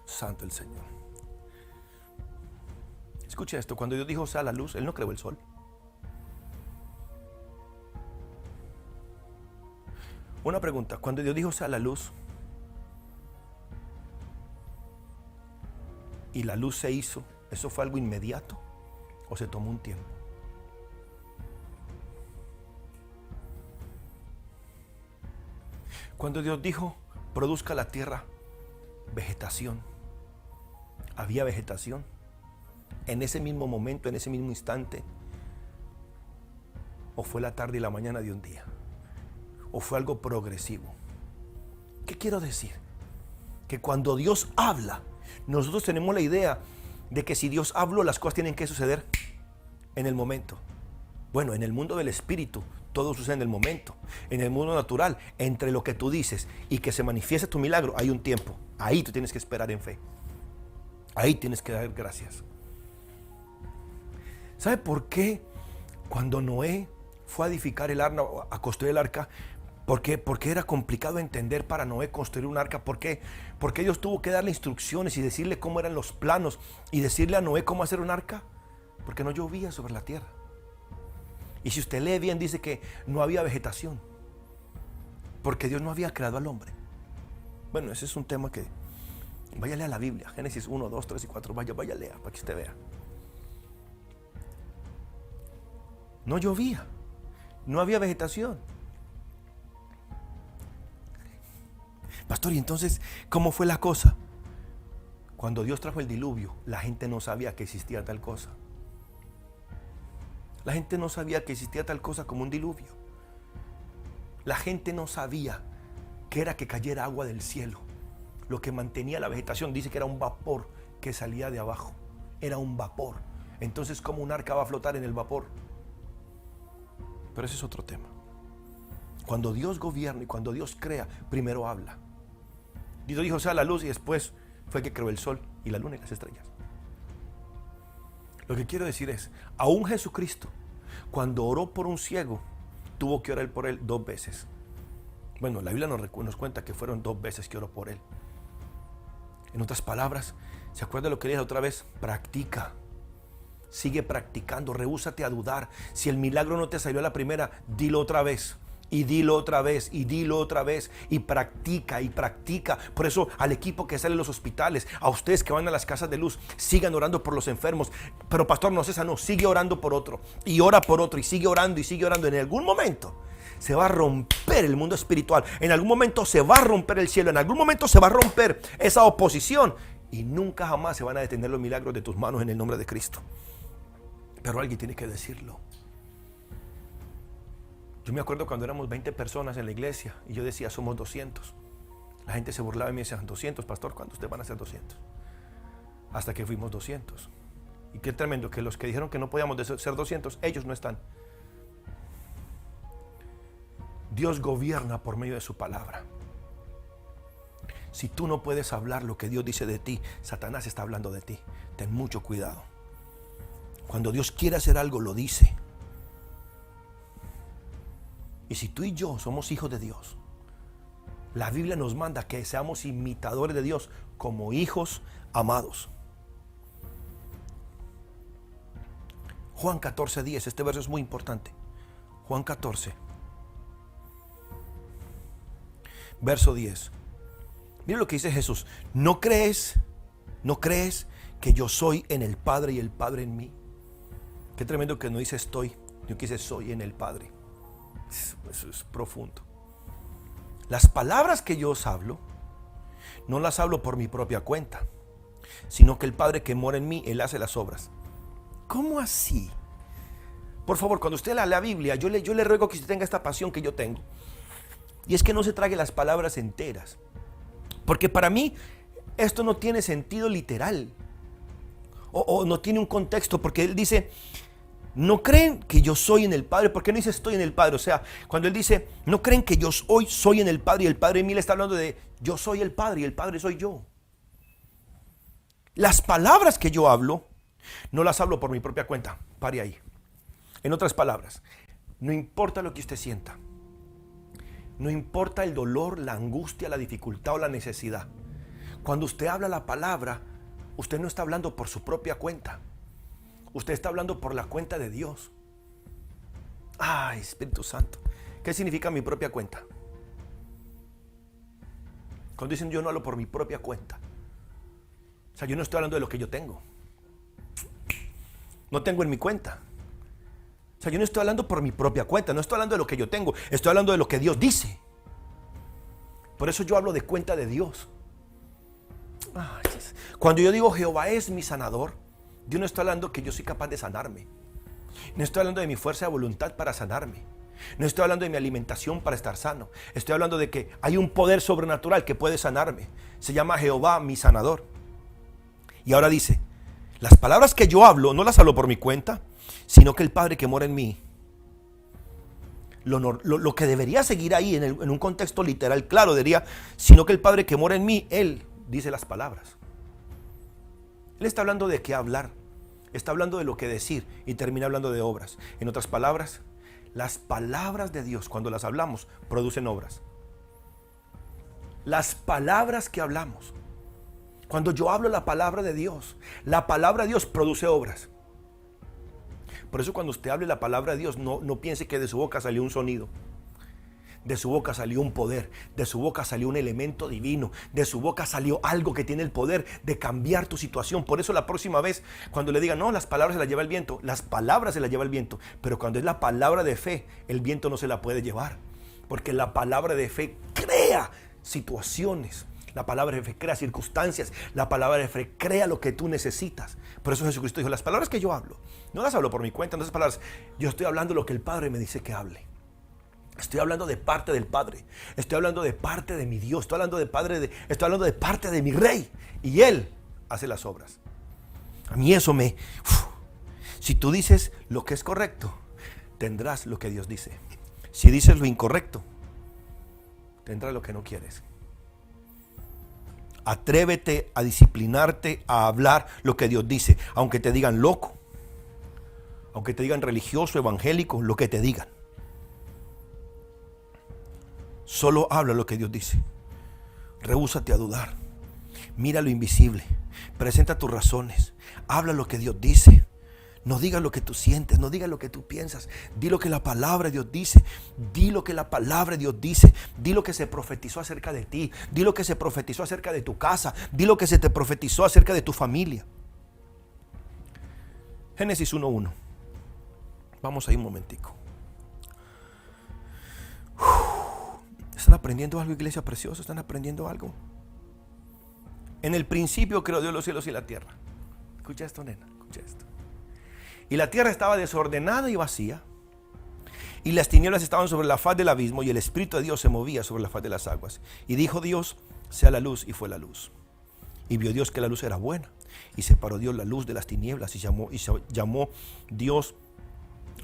Santo el Señor. Escucha esto, cuando Dios dijo sea la luz, Él no creó el sol. Una pregunta, cuando Dios dijo sea la luz y la luz se hizo, ¿eso fue algo inmediato o se tomó un tiempo? Cuando Dios dijo produzca la tierra vegetación, ¿había vegetación en ese mismo momento, en ese mismo instante? ¿O fue la tarde y la mañana de un día? ¿O fue algo progresivo? ¿Qué quiero decir? Que cuando Dios habla, nosotros tenemos la idea de que si Dios habló, las cosas tienen que suceder en el momento. Bueno, en el mundo del espíritu, todo sucede en el momento. En el mundo natural, entre lo que tú dices y que se manifieste tu milagro, hay un tiempo. Ahí tú tienes que esperar en fe. Ahí tienes que dar gracias. ¿Sabe por qué cuando Noé fue a edificar el arca, a construir el arca? Porque era complicado entender para Noé construir un arca. ¿Por qué? Porque Dios tuvo que darle instrucciones y decirle cómo eran los planos y decirle a Noé cómo hacer un arca. Porque no llovía sobre la tierra. Y si usted lee bien, dice que no había vegetación. Porque Dios no había creado al hombre. Bueno, ese es un tema que... Vaya a leer la Biblia. Génesis 1, 2, 3 y 4. Vaya a leer para que usted vea. No llovía. No había vegetación. Pastor, ¿y entonces cómo fue la cosa? Cuando Dios trajo el diluvio, la gente no sabía que existía tal cosa. La gente no sabía que existía tal cosa como un diluvio. La gente no sabía que era que cayera agua del cielo. Lo que mantenía la vegetación, dice que era un vapor que salía de abajo. Era un vapor. Entonces, ¿cómo un arca va a flotar en el vapor? Pero ese es otro tema. Cuando Dios gobierna y cuando Dios crea, primero habla. Dios dijo sea la luz y después fue que creó el sol y la luna y las estrellas. Lo que quiero decir es, aún Jesucristo, cuando oró por un ciego, tuvo que orar por él 2 veces. Bueno, la Biblia nos cuenta que fueron 2 veces que oró por él. En otras palabras, ¿se acuerda de lo que le dije otra vez? Practica. Sigue practicando, rehúsate a dudar. Si el milagro no te salió a la primera, dilo otra vez. Y dilo otra vez, y dilo otra vez, y practica, y practica. Por eso al equipo que sale a los hospitales, a ustedes que van a las casas de luz, sigan orando por los enfermos. Pero pastor, no cesa, no, sigue orando por otro, y ora por otro, y sigue orando, y sigue orando. En algún momento se va a romper el mundo espiritual, en algún momento se va a romper el cielo, en algún momento se va a romper esa oposición, y nunca jamás se van a detener los milagros de tus manos en el nombre de Cristo. Pero alguien tiene que decirlo. Yo me acuerdo cuando éramos 20 personas en la iglesia y yo decía somos 200. La gente se burlaba y me decía 200, pastor, ¿cuándo ustedes van a ser 200? Hasta que fuimos 200. Y qué tremendo que los que dijeron que no podíamos ser 200, ellos no están. Dios gobierna por medio de su palabra. Si tú no puedes hablar lo que Dios dice de ti, Satanás está hablando de ti. Ten mucho cuidado. Cuando Dios quiere hacer algo, lo dice. Y si tú y yo somos hijos de Dios, la Biblia nos manda que seamos imitadores de Dios como hijos amados. Juan 14:10, este verso es muy importante. Juan 14, verso 10. Mira lo que dice Jesús. ¿No crees que yo soy en el Padre y el Padre en mí? Qué tremendo que no dice estoy, sino que dice soy en el Padre. Eso es profundo. Las palabras que yo os hablo, no las hablo por mi propia cuenta, sino que el Padre que mora en mí, Él hace las obras. ¿Cómo así? Por favor, cuando usted lea la Biblia, yo le ruego que usted tenga esta pasión que yo tengo. Y es que no se trague las palabras enteras. Porque para mí esto no tiene sentido literal. O no tiene un contexto. Porque él dice, no creen que yo soy en el Padre. ¿Por qué no dice estoy en el Padre? O sea, cuando él dice, no creen que yo soy en el Padre y el Padre en mí, le está hablando de yo soy el Padre y el Padre soy yo. Las palabras que yo hablo, no las hablo por mi propia cuenta. Pare ahí. En otras palabras, no importa lo que usted sienta. No importa el dolor, la angustia, la dificultad o la necesidad. Cuando usted habla la palabra, usted no está hablando por su propia cuenta. Usted está hablando por la cuenta de Dios. Ay, Espíritu Santo. ¿Qué significa mi propia cuenta? Cuando dicen yo no hablo por mi propia cuenta. O sea, yo no estoy hablando de lo que yo tengo. No tengo en mi cuenta. O sea, yo no estoy hablando por mi propia cuenta. No estoy hablando de lo que yo tengo. Estoy hablando de lo que Dios dice. Por eso yo hablo de cuenta de Dios. Ay, cuando yo digo Jehová es mi sanador, yo no estoy hablando que yo soy capaz de sanarme. No estoy hablando de mi fuerza de voluntad para sanarme. No estoy hablando de mi alimentación para estar sano. Estoy hablando de que hay un poder sobrenatural que puede sanarme. Se llama Jehová mi sanador. Y ahora dice, las palabras que yo hablo, no las hablo por mi cuenta, sino que el Padre que mora en mí. Lo que debería seguir ahí en un contexto literal, claro, diría, sino que el Padre que mora en mí, Él dice las palabras. Él está hablando de qué hablar, está hablando de lo que decir y termina hablando de obras. En otras palabras, las palabras de Dios, cuando las hablamos, producen obras. Las palabras que hablamos, cuando yo hablo la palabra de Dios, la palabra de Dios produce obras. Por eso cuando usted hable la palabra de Dios, no piense que de su boca salió un sonido. De su boca salió un poder, de su boca salió un elemento divino, de su boca salió algo que tiene el poder de cambiar tu situación. Por eso la próxima vez, cuando le digan, no, las palabras se las lleva el viento, las palabras se las lleva el viento. Pero cuando es la palabra de fe, el viento no se la puede llevar. Porque la palabra de fe crea situaciones. La palabra de fe crea circunstancias. La palabra de fe crea lo que tú necesitas. Por eso Jesucristo dijo, las palabras que yo hablo, no las hablo por mi cuenta, no esas palabras. Yo estoy hablando lo que el Padre me dice que hable. Estoy hablando de parte del Padre. Estoy hablando de parte de mi Dios. Estoy hablando de parte de mi Rey. Y Él hace las obras. A mí eso si tú dices lo que es correcto, tendrás lo que Dios dice. Si dices lo incorrecto, tendrás lo que no quieres. Atrévete a disciplinarte, a hablar lo que Dios dice. Aunque te digan loco, aunque te digan religioso, evangélico, lo que te digan. Solo habla lo que Dios dice. Rehúsate a dudar. Mira lo invisible. Presenta tus razones. Habla lo que Dios dice. No digas lo que tú sientes, no digas lo que tú piensas. Di lo que la palabra de Dios dice. Di lo que la palabra de Dios dice. Di lo que se profetizó acerca de ti. Di lo que se profetizó acerca de tu casa. Di lo que se te profetizó acerca de tu familia. Génesis 1:1. Vamos ahí un momentico. ¿Están aprendiendo algo, iglesia preciosa? ¿Están aprendiendo algo? En el principio creó Dios los cielos y la tierra. Escucha esto, nena, escucha esto. Y la tierra estaba desordenada y vacía, y las tinieblas estaban sobre la faz del abismo, y el Espíritu de Dios se movía sobre la faz de las aguas. Y dijo Dios, sea la luz, y fue la luz. Y vio Dios que la luz era buena, y separó Dios la luz de las tinieblas, y llamó Dios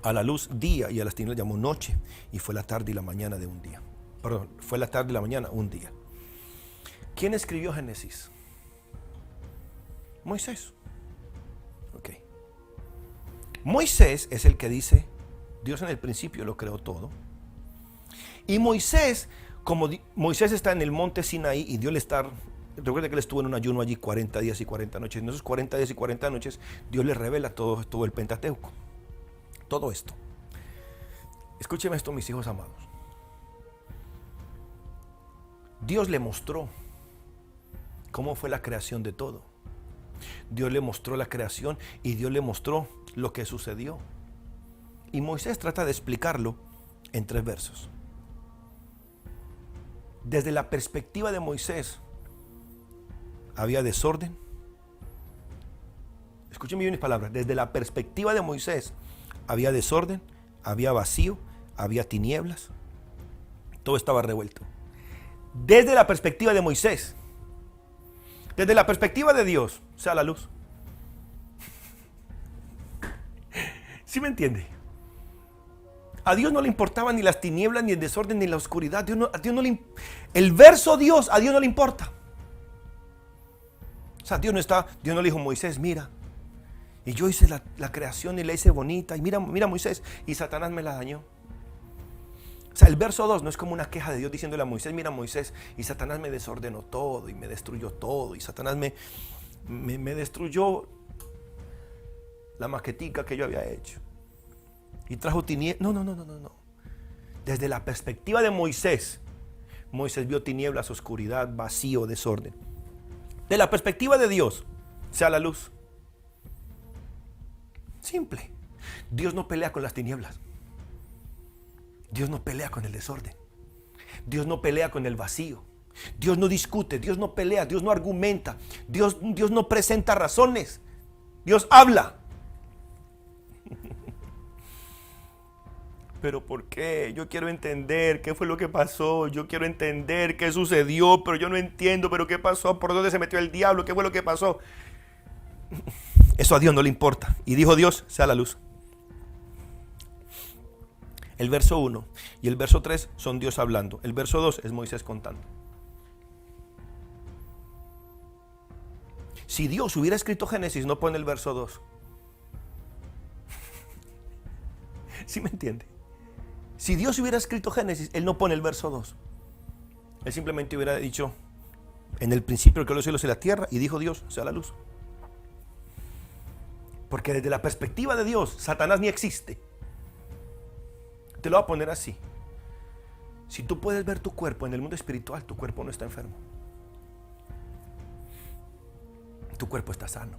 a la luz día, y a las tinieblas llamó noche, y fue la tarde y la mañana de un día. Perdón, fue la tarde y la mañana un día. ¿Quién escribió Génesis? Moisés. Ok. Moisés es el que dice, Dios en el principio lo creó todo. Y Moisés, como Moisés está en el monte Sinaí y Dios le está, recuerda que él estuvo en un ayuno allí 40 días y 40 noches. En esos 40 días y 40 noches, Dios le revela todo el Pentateuco. Todo esto. Escúcheme esto, mis hijos amados. Dios le mostró cómo fue la creación de todo. Dios le mostró la creación y Dios le mostró lo que sucedió. Y Moisés trata de explicarlo en 3 versos. Desde la perspectiva de Moisés, había desorden. Escúcheme bien mis palabras. Desde la perspectiva de Moisés, había desorden, había vacío, había tinieblas. Todo estaba revuelto. Desde la perspectiva de Moisés, desde la perspectiva de Dios, sea la luz. ¿Sí me entiende? A Dios no le importaban ni las tinieblas, ni el desorden, ni la oscuridad. El verso Dios, a Dios no le importa. O sea, Dios no le dijo a Moisés, mira, y yo hice la creación y la hice bonita, y mira Moisés, y Satanás me la dañó. O sea, el verso 2 no es como una queja de Dios diciéndole a Moisés, mira Moisés, y Satanás me desordenó todo, y me destruyó todo, y Satanás me destruyó la maquetica que yo había hecho. Y trajo tinieblas. No. Desde la perspectiva de Moisés, Moisés vio tinieblas, oscuridad, vacío, desorden. De la perspectiva de Dios, sea la luz. Simple. Dios no pelea con las tinieblas. Dios no pelea con el desorden. Dios no pelea con el vacío. Dios no discute, Dios no pelea, Dios no argumenta. Dios no presenta razones. Dios habla. ¿Pero por qué? Yo quiero entender qué fue lo que pasó. Yo quiero entender qué sucedió, pero yo no entiendo. ¿Pero qué pasó? ¿Por dónde se metió el diablo? ¿Qué fue lo que pasó? Eso a Dios no le importa. Y dijo Dios, sea la luz. El verso 1 y el verso 3 son Dios hablando. El verso 2 es Moisés contando. Si Dios hubiera escrito Génesis, no pone el verso 2. ¿Sí me entiende? Si Dios hubiera escrito Génesis, Él no pone el verso 2. Él simplemente hubiera dicho, en el principio creó los cielos y la tierra, y dijo Dios, sea la luz. Porque desde la perspectiva de Dios, Satanás ni existe. Te lo voy a poner así. Si tú puedes ver tu cuerpo en el mundo espiritual, tu cuerpo no está enfermo. Tu cuerpo está sano.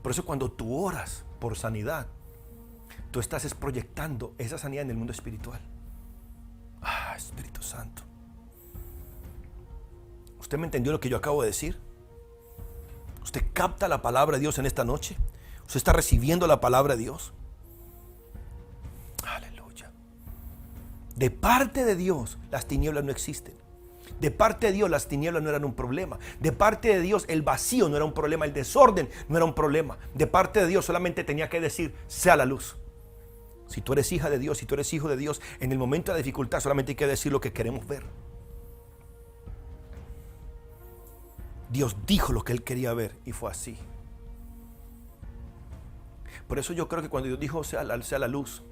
Por eso cuando tú oras por sanidad, tú estás proyectando esa sanidad en el mundo espiritual. Espíritu Santo. ¿Usted me entendió lo que yo acabo de decir? ¿Usted capta la palabra de Dios en esta noche? ¿Usted está recibiendo la palabra de Dios? Aleluya. De parte de Dios, las tinieblas no existen. De parte de Dios, las tinieblas no eran un problema. De parte de Dios, el vacío no era un problema. El desorden no era un problema. De parte de Dios, solamente tenía que decir, sea la luz. Si tú eres hija de Dios, si tú eres hijo de Dios, en el momento de dificultad solamente hay que decir lo que queremos ver. Dios dijo lo que Él quería ver y fue así. Por eso yo creo que cuando Dios dijo sea la luz,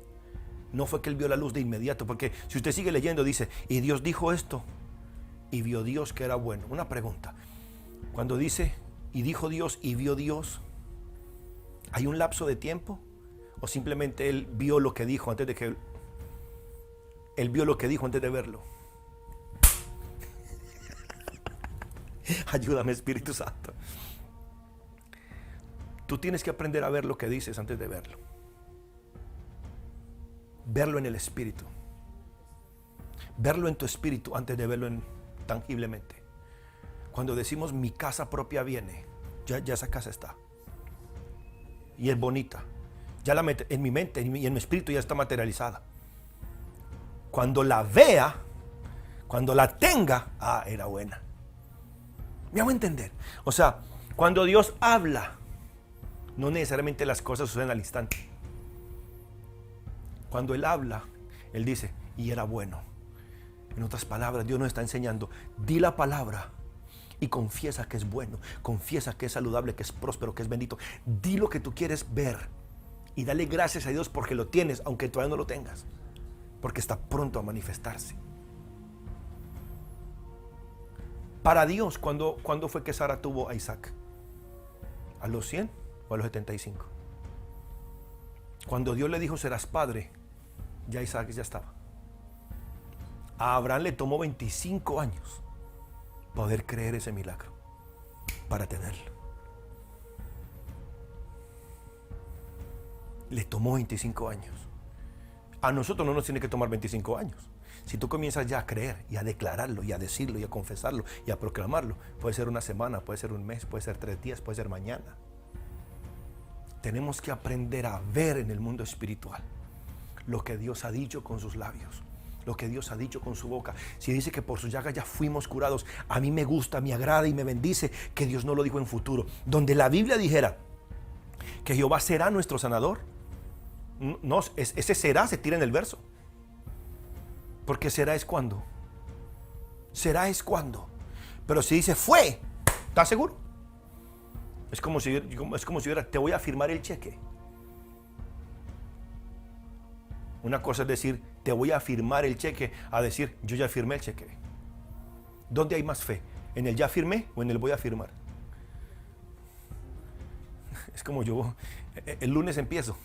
no fue que Él vio la luz de inmediato, porque si usted sigue leyendo dice, y Dios dijo esto, y vio Dios que era bueno. Una pregunta, cuando dice, y dijo Dios, y vio Dios, ¿hay un lapso de tiempo? ¿O simplemente Él vio lo que dijo antes de que Él vio lo que dijo antes de verlo? Ayúdame, Espíritu Santo. Tú tienes que aprender a ver lo que dices antes de verlo. Verlo en el Espíritu. Verlo en tu espíritu antes de verlo tangiblemente. Cuando decimos mi casa propia viene, ya esa casa está. Y es bonita. Ya en mi mente y en mi espíritu ya está materializada. Cuando la vea, cuando la tenga, era buena. ¿Me hago entender? O sea, cuando Dios habla, no necesariamente las cosas suceden al instante. Cuando Él habla, Él dice, y era bueno. En otras palabras, Dios nos está enseñando, di la palabra y confiesa que es bueno, confiesa que es saludable, que es próspero, que es bendito. Di lo que tú quieres ver y dale gracias a Dios porque lo tienes, aunque todavía no lo tengas, porque está pronto a manifestarse. Para Dios, ¿cuándo fue que Sara tuvo a Isaac? ¿A los 100 o a los 75? Cuando Dios le dijo serás padre, ya Isaac ya estaba. A Abraham le tomó 25 años poder creer ese milagro para tenerlo. Le tomó 25 años. A nosotros no nos tiene que tomar 25 años. Si tú comienzas ya a creer y a declararlo y a decirlo y a confesarlo y a proclamarlo, puede ser una semana, puede ser un mes, puede ser 3 días, puede ser mañana. Tenemos que aprender a ver en el mundo espiritual lo que Dios ha dicho con sus labios, lo que Dios ha dicho con su boca. Si dice que por sus llagas ya fuimos curados, a mí me gusta, me agrada y me bendice que Dios no lo dijo en futuro. Donde la Biblia dijera que Jehová será nuestro sanador, no, ese será se tira en el verso. Porque será es cuando. Será es cuando. Pero si dice fue, ¿estás seguro? Es como si hubiera, te voy a firmar el cheque. Una cosa es decir, te voy a firmar el cheque, a decir, yo ya firmé el cheque. ¿Dónde hay más fe? ¿En el ya firmé o en el voy a firmar? Es como yo, el lunes empiezo.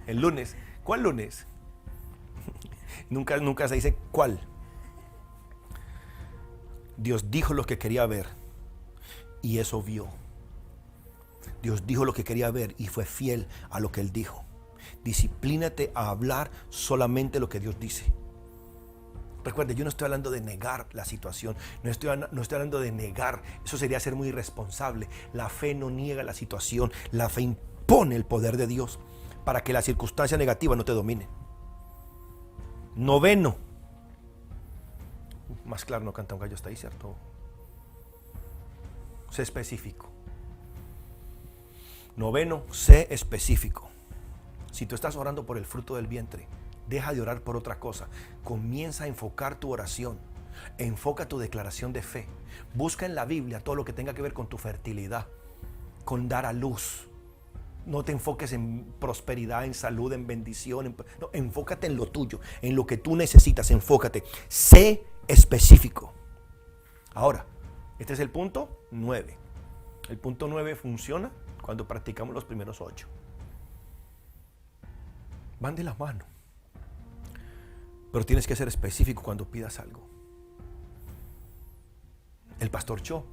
El lunes, ¿cuál lunes? Nunca se dice cuál. Dios dijo lo que quería ver y eso vio. Dios dijo lo que quería ver y fue fiel a lo que Él dijo. Disciplínate a hablar solamente lo que Dios dice. Recuerde, yo no estoy hablando de negar la situación, no estoy hablando de negar, eso sería ser muy irresponsable. La fe no niega la situación, la fe impone el poder de Dios para que la circunstancia negativa no te domine. Noveno. Más claro no canta un gallo, está ahí, ¿cierto? Sé específico. Noveno, sé específico. Si tú estás orando por el fruto del vientre, deja de orar por otra cosa. Comienza a enfocar tu oración. Enfoca tu declaración de fe. Busca en la Biblia todo lo que tenga que ver con tu fertilidad, con dar a luz. No te enfoques en prosperidad, en salud, en bendición. No, enfócate en lo tuyo, en lo que tú necesitas. Enfócate. Sé específico. Ahora, este es el punto 9. El punto 9 funciona cuando practicamos los primeros 8. Van de la mano. Pero tienes que ser específico cuando pidas algo. El pastor Cho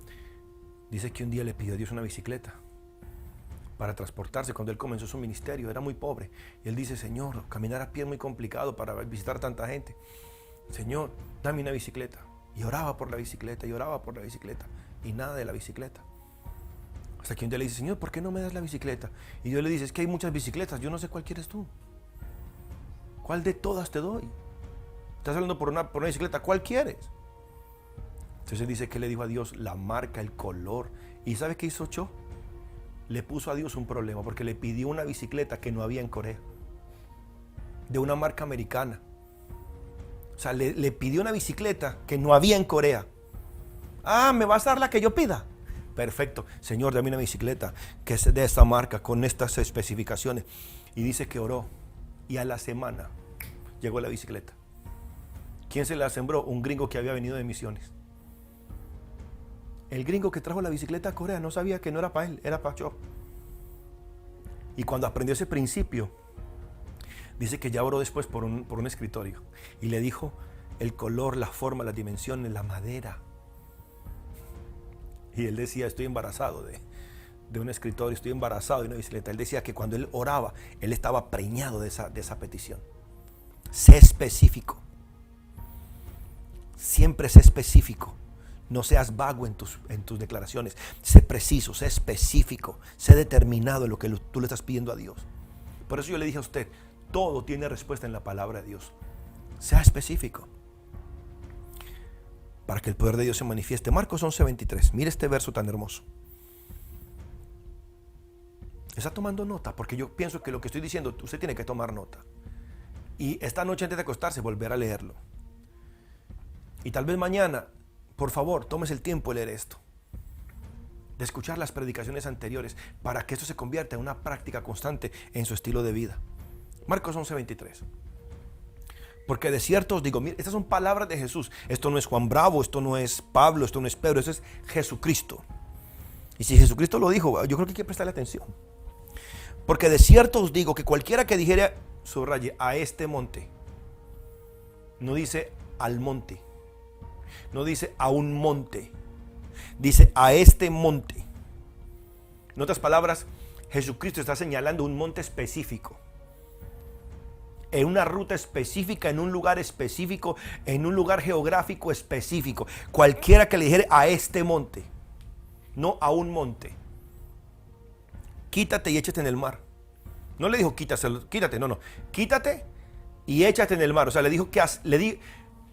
dice que un día le pidió a Dios una bicicleta para transportarse. Cuando él comenzó su ministerio era muy pobre. Y él dice, Señor, caminar a pie es muy complicado para visitar tanta gente. Señor, dame una bicicleta. Y oraba por la bicicleta, y oraba por la bicicleta. Y nada de la bicicleta. Hasta que un día le dice, Señor, ¿por qué no me das la bicicleta? Y Dios le dice, es que hay muchas bicicletas, yo no sé cuál quieres tú. ¿Cuál de todas te doy? Estás hablando por una bicicleta, ¿cuál quieres? Entonces dice que le dijo a Dios la marca, el color. ¿Y sabe qué hizo Cho? Le puso a Dios un problema porque le pidió una bicicleta que no había en Corea, de una marca americana. O sea, le pidió una bicicleta que no había en Corea. Ah, ¿me vas a dar la que yo pida? Perfecto, Señor, dame una bicicleta que es de esta marca, con estas especificaciones. Y dice que oró y a la semana llegó la bicicleta. ¿Quién se la sembró? Un gringo que había venido de misiones. El gringo que trajo la bicicleta a Corea no sabía que no era para él, era para Cho. Y cuando aprendió ese principio, dice que ya oró después por un escritorio y le dijo el color, la forma, las dimensiones, la madera. Y él decía, estoy embarazado de un escritorio, estoy embarazado de una bicicleta. Él decía que cuando él oraba, él estaba preñado de esa petición. Sé específico. Siempre sé específico. No seas vago en tus declaraciones. Sé preciso, sé específico, sé determinado en lo que tú le estás pidiendo a Dios. Por eso yo le dije a usted, todo tiene respuesta en la palabra de Dios. Sea específico para que el poder de Dios se manifieste. Marcos 11:23. Mire este verso tan hermoso. Está tomando nota, porque yo pienso que lo que estoy diciendo, usted tiene que tomar nota. Y esta noche antes de acostarse, volver a leerlo. Y tal vez mañana, por favor, tómese el tiempo de leer esto, de escuchar las predicaciones anteriores, para que esto se convierta en una práctica constante en su estilo de vida. Marcos 11:23. Porque de cierto os digo, mire, estas son palabras de Jesús. Esto no es Juan Bravo, esto no es Pablo, esto no es Pedro, esto es Jesucristo. Y si Jesucristo lo dijo, yo creo que hay que prestarle atención. Porque de cierto os digo que cualquiera que dijere, subraye, a este monte, no dice al monte, no dice a un monte, dice a este monte. En otras palabras, Jesucristo está señalando un monte específico, en una ruta específica, en un lugar específico, en un lugar geográfico específico. Cualquiera que le dijere a este monte, no a un monte, quítate y échate en el mar. No le dijo quítate, no. Quítate y échate en el mar. O sea, le dijo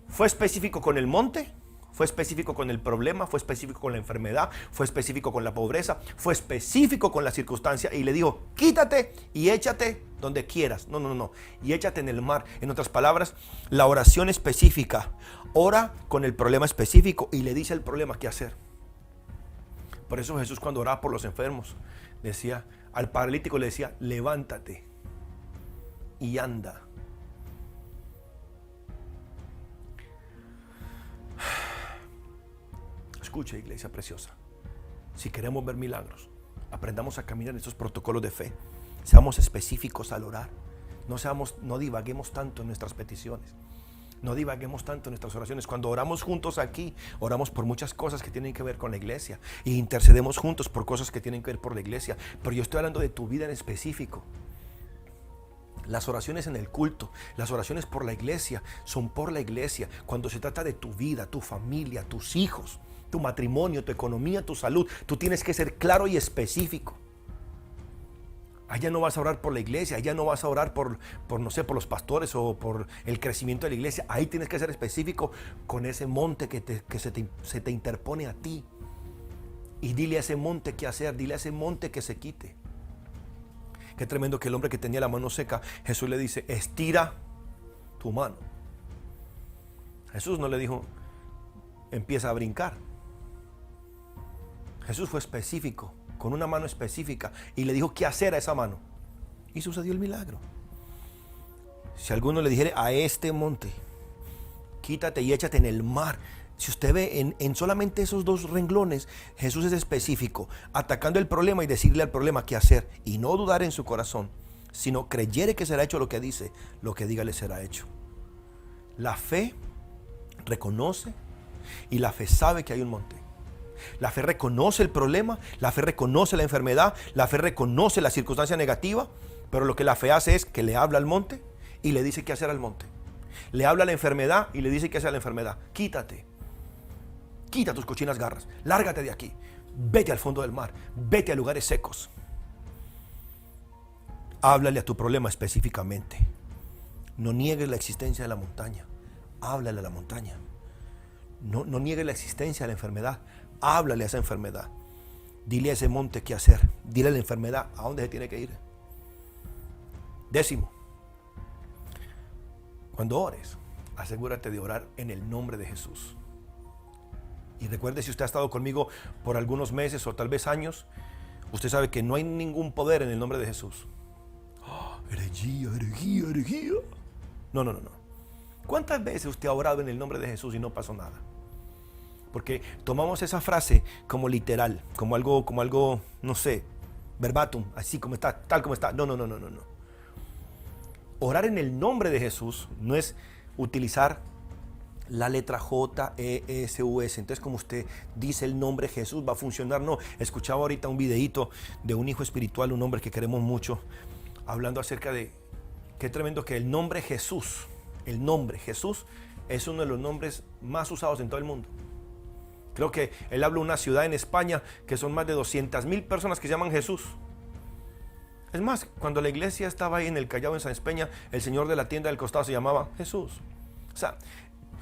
fue específico con el monte, fue específico con el problema, fue específico con la enfermedad, fue específico con la pobreza, fue específico con la circunstancia y le dijo, quítate y échate donde quieras. No. Y échate en el mar. En otras palabras, la oración específica. Ora con el problema específico y le dice al problema qué hacer. Por eso Jesús, cuando oraba por los enfermos, decía, al paralítico le decía, levántate y anda. Escucha, iglesia preciosa, si queremos ver milagros, aprendamos a caminar en estos protocolos de fe. Seamos específicos al orar. No divaguemos tanto en nuestras peticiones. No divaguemos tanto en nuestras oraciones. Cuando oramos juntos aquí, oramos por muchas cosas que tienen que ver con la iglesia. E intercedemos juntos por cosas que tienen que ver por la iglesia. Pero yo estoy hablando de tu vida en específico. Las oraciones en el culto, las oraciones por la iglesia, son por la iglesia. Cuando se trata de tu vida, tu familia, tus hijos, tu matrimonio, tu economía, tu salud, tú tienes que ser claro y específico. Allá no vas a orar por la iglesia, allá no vas a orar por los pastores o por el crecimiento de la iglesia. Ahí tienes que ser específico con ese monte que se te interpone a ti. Y dile a ese monte qué hacer, dile a ese monte que se quite. Qué tremendo que el hombre que tenía la mano seca, Jesús le dice, estira tu mano. Jesús no le dijo, empieza a brincar. Jesús fue específico, con una mano específica, y le dijo qué hacer a esa mano. Y sucedió el milagro. Si alguno le dijera a este monte, quítate y échate en el mar. Si usted ve en solamente esos dos renglones, Jesús es específico, atacando el problema y decirle al problema qué hacer. Y no dudar en su corazón, sino creyere que será hecho lo que dice, lo que diga le será hecho. La fe reconoce y la fe sabe que hay un monte. La fe reconoce el problema, la fe reconoce la enfermedad, la fe reconoce la circunstancia negativa, pero lo que la fe hace es que le habla al monte y le dice qué hacer al monte. Le habla a la enfermedad y le dice qué hacer a la enfermedad. Quítate, quita tus cochinas garras, lárgate de aquí, vete al fondo del mar, vete a lugares secos. Háblale a tu problema específicamente. No niegues la existencia de la montaña, háblale a la montaña. No niegues la existencia de la enfermedad, háblale a esa enfermedad. Dile a ese monte qué hacer. Dile a la enfermedad a dónde se tiene que ir. 10, cuando ores, asegúrate de orar en el nombre de Jesús. Y recuerde, si usted ha estado conmigo por algunos meses o tal vez años, usted sabe que no hay ningún poder en el nombre de Jesús. Herejía. No. ¿Cuántas veces usted ha orado en el nombre de Jesús y no pasó nada? Porque tomamos esa frase como literal, como algo, no sé, verbatim, así como está, tal como está. No. Orar en el nombre de Jesús no es utilizar la letra J, E, S, U, S. Entonces, como usted dice el nombre Jesús, va a funcionar. No, escuchaba ahorita un videíto de un hijo espiritual, un hombre que queremos mucho, hablando acerca de qué tremendo que el nombre Jesús es uno de los nombres más usados en todo el mundo. Creo que él habla de una ciudad en España que son más de 200,000 personas que se llaman Jesús. Es más, cuando la iglesia estaba ahí en el Callao, en San Espeña, el señor de la tienda del costado se llamaba Jesús. O sea,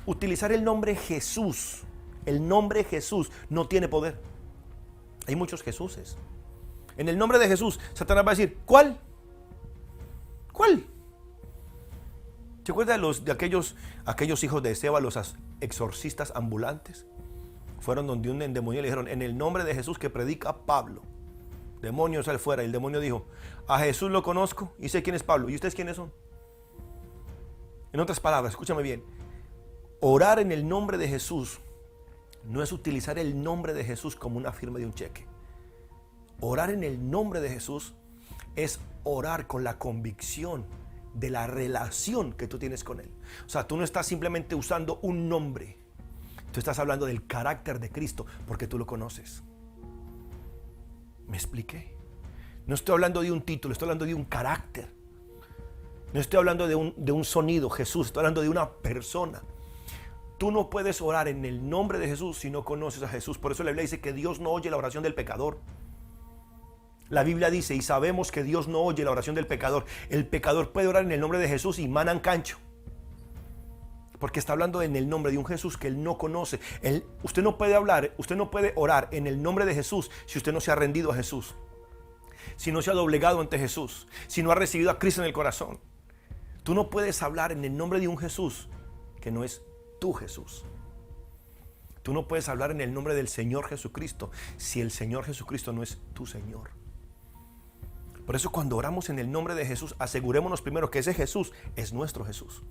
utilizar el nombre Jesús no tiene poder. Hay muchos Jesuses. En el nombre de Jesús, Satanás va a decir, ¿cuál? ¿Se acuerdan de aquellos hijos de Seba, los exorcistas ambulantes? Fueron donde un endemoniado le dijeron, en el nombre de Jesús que predica Pablo, demonio sal fuera. Y el demonio dijo, a Jesús lo conozco y sé quién es Pablo. ¿Y ustedes quiénes son? En otras palabras, escúchame bien, orar en el nombre de Jesús no es utilizar el nombre de Jesús como una firma de un cheque. Orar en el nombre de Jesús es orar con la convicción de la relación que tú tienes con Él. O sea, tú no estás simplemente usando un nombre. Tú estás hablando del carácter de Cristo porque tú lo conoces. ¿Me expliqué? No estoy hablando de un título, estoy hablando de un carácter. No estoy hablando de un sonido, Jesús, estoy hablando de una persona. Tú no puedes orar en el nombre de Jesús si no conoces a Jesús. Por eso la Biblia dice que Dios no oye la oración del pecador. La Biblia dice, y sabemos que Dios no oye la oración del pecador. El pecador puede orar en el nombre de Jesús y manan cancho. Porque está hablando en el nombre de un Jesús que él no conoce. Usted no puede hablar, usted no puede orar en el nombre de Jesús si usted no se ha rendido a Jesús. Si no se ha doblegado ante Jesús. Si no ha recibido a Cristo en el corazón. Tú no puedes hablar en el nombre de un Jesús que no es tu Jesús. Tú no puedes hablar en el nombre del Señor Jesucristo si el Señor Jesucristo no es tu Señor. Por eso cuando oramos en el nombre de Jesús, asegurémonos primero que ese Jesús es nuestro Jesús,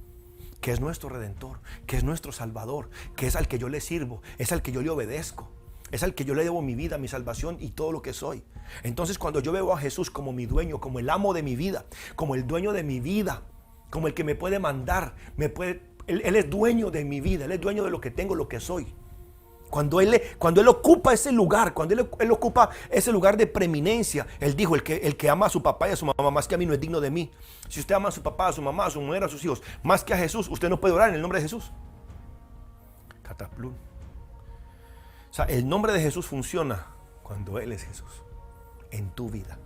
que es nuestro Redentor, que es nuestro Salvador, que es al que yo le sirvo, es al que yo le obedezco, es al que yo le debo mi vida, mi salvación y todo lo que soy. Entonces cuando yo veo a Jesús como mi dueño, como el amo de mi vida, como el dueño de mi vida, como el que me puede mandar, Él es dueño de mi vida, Él es dueño de lo que tengo, lo que soy. Cuando él ocupa ese lugar, cuando él ocupa ese lugar de preeminencia, Él dijo, el que ama a su papá y a su mamá más que a mí no es digno de mí. Si usted ama a su papá, a su mamá, a su mujer, a sus hijos, más que a Jesús, usted no puede orar en el nombre de Jesús. Cataplum. O sea, el nombre de Jesús funciona cuando Él es Jesús en tu vida.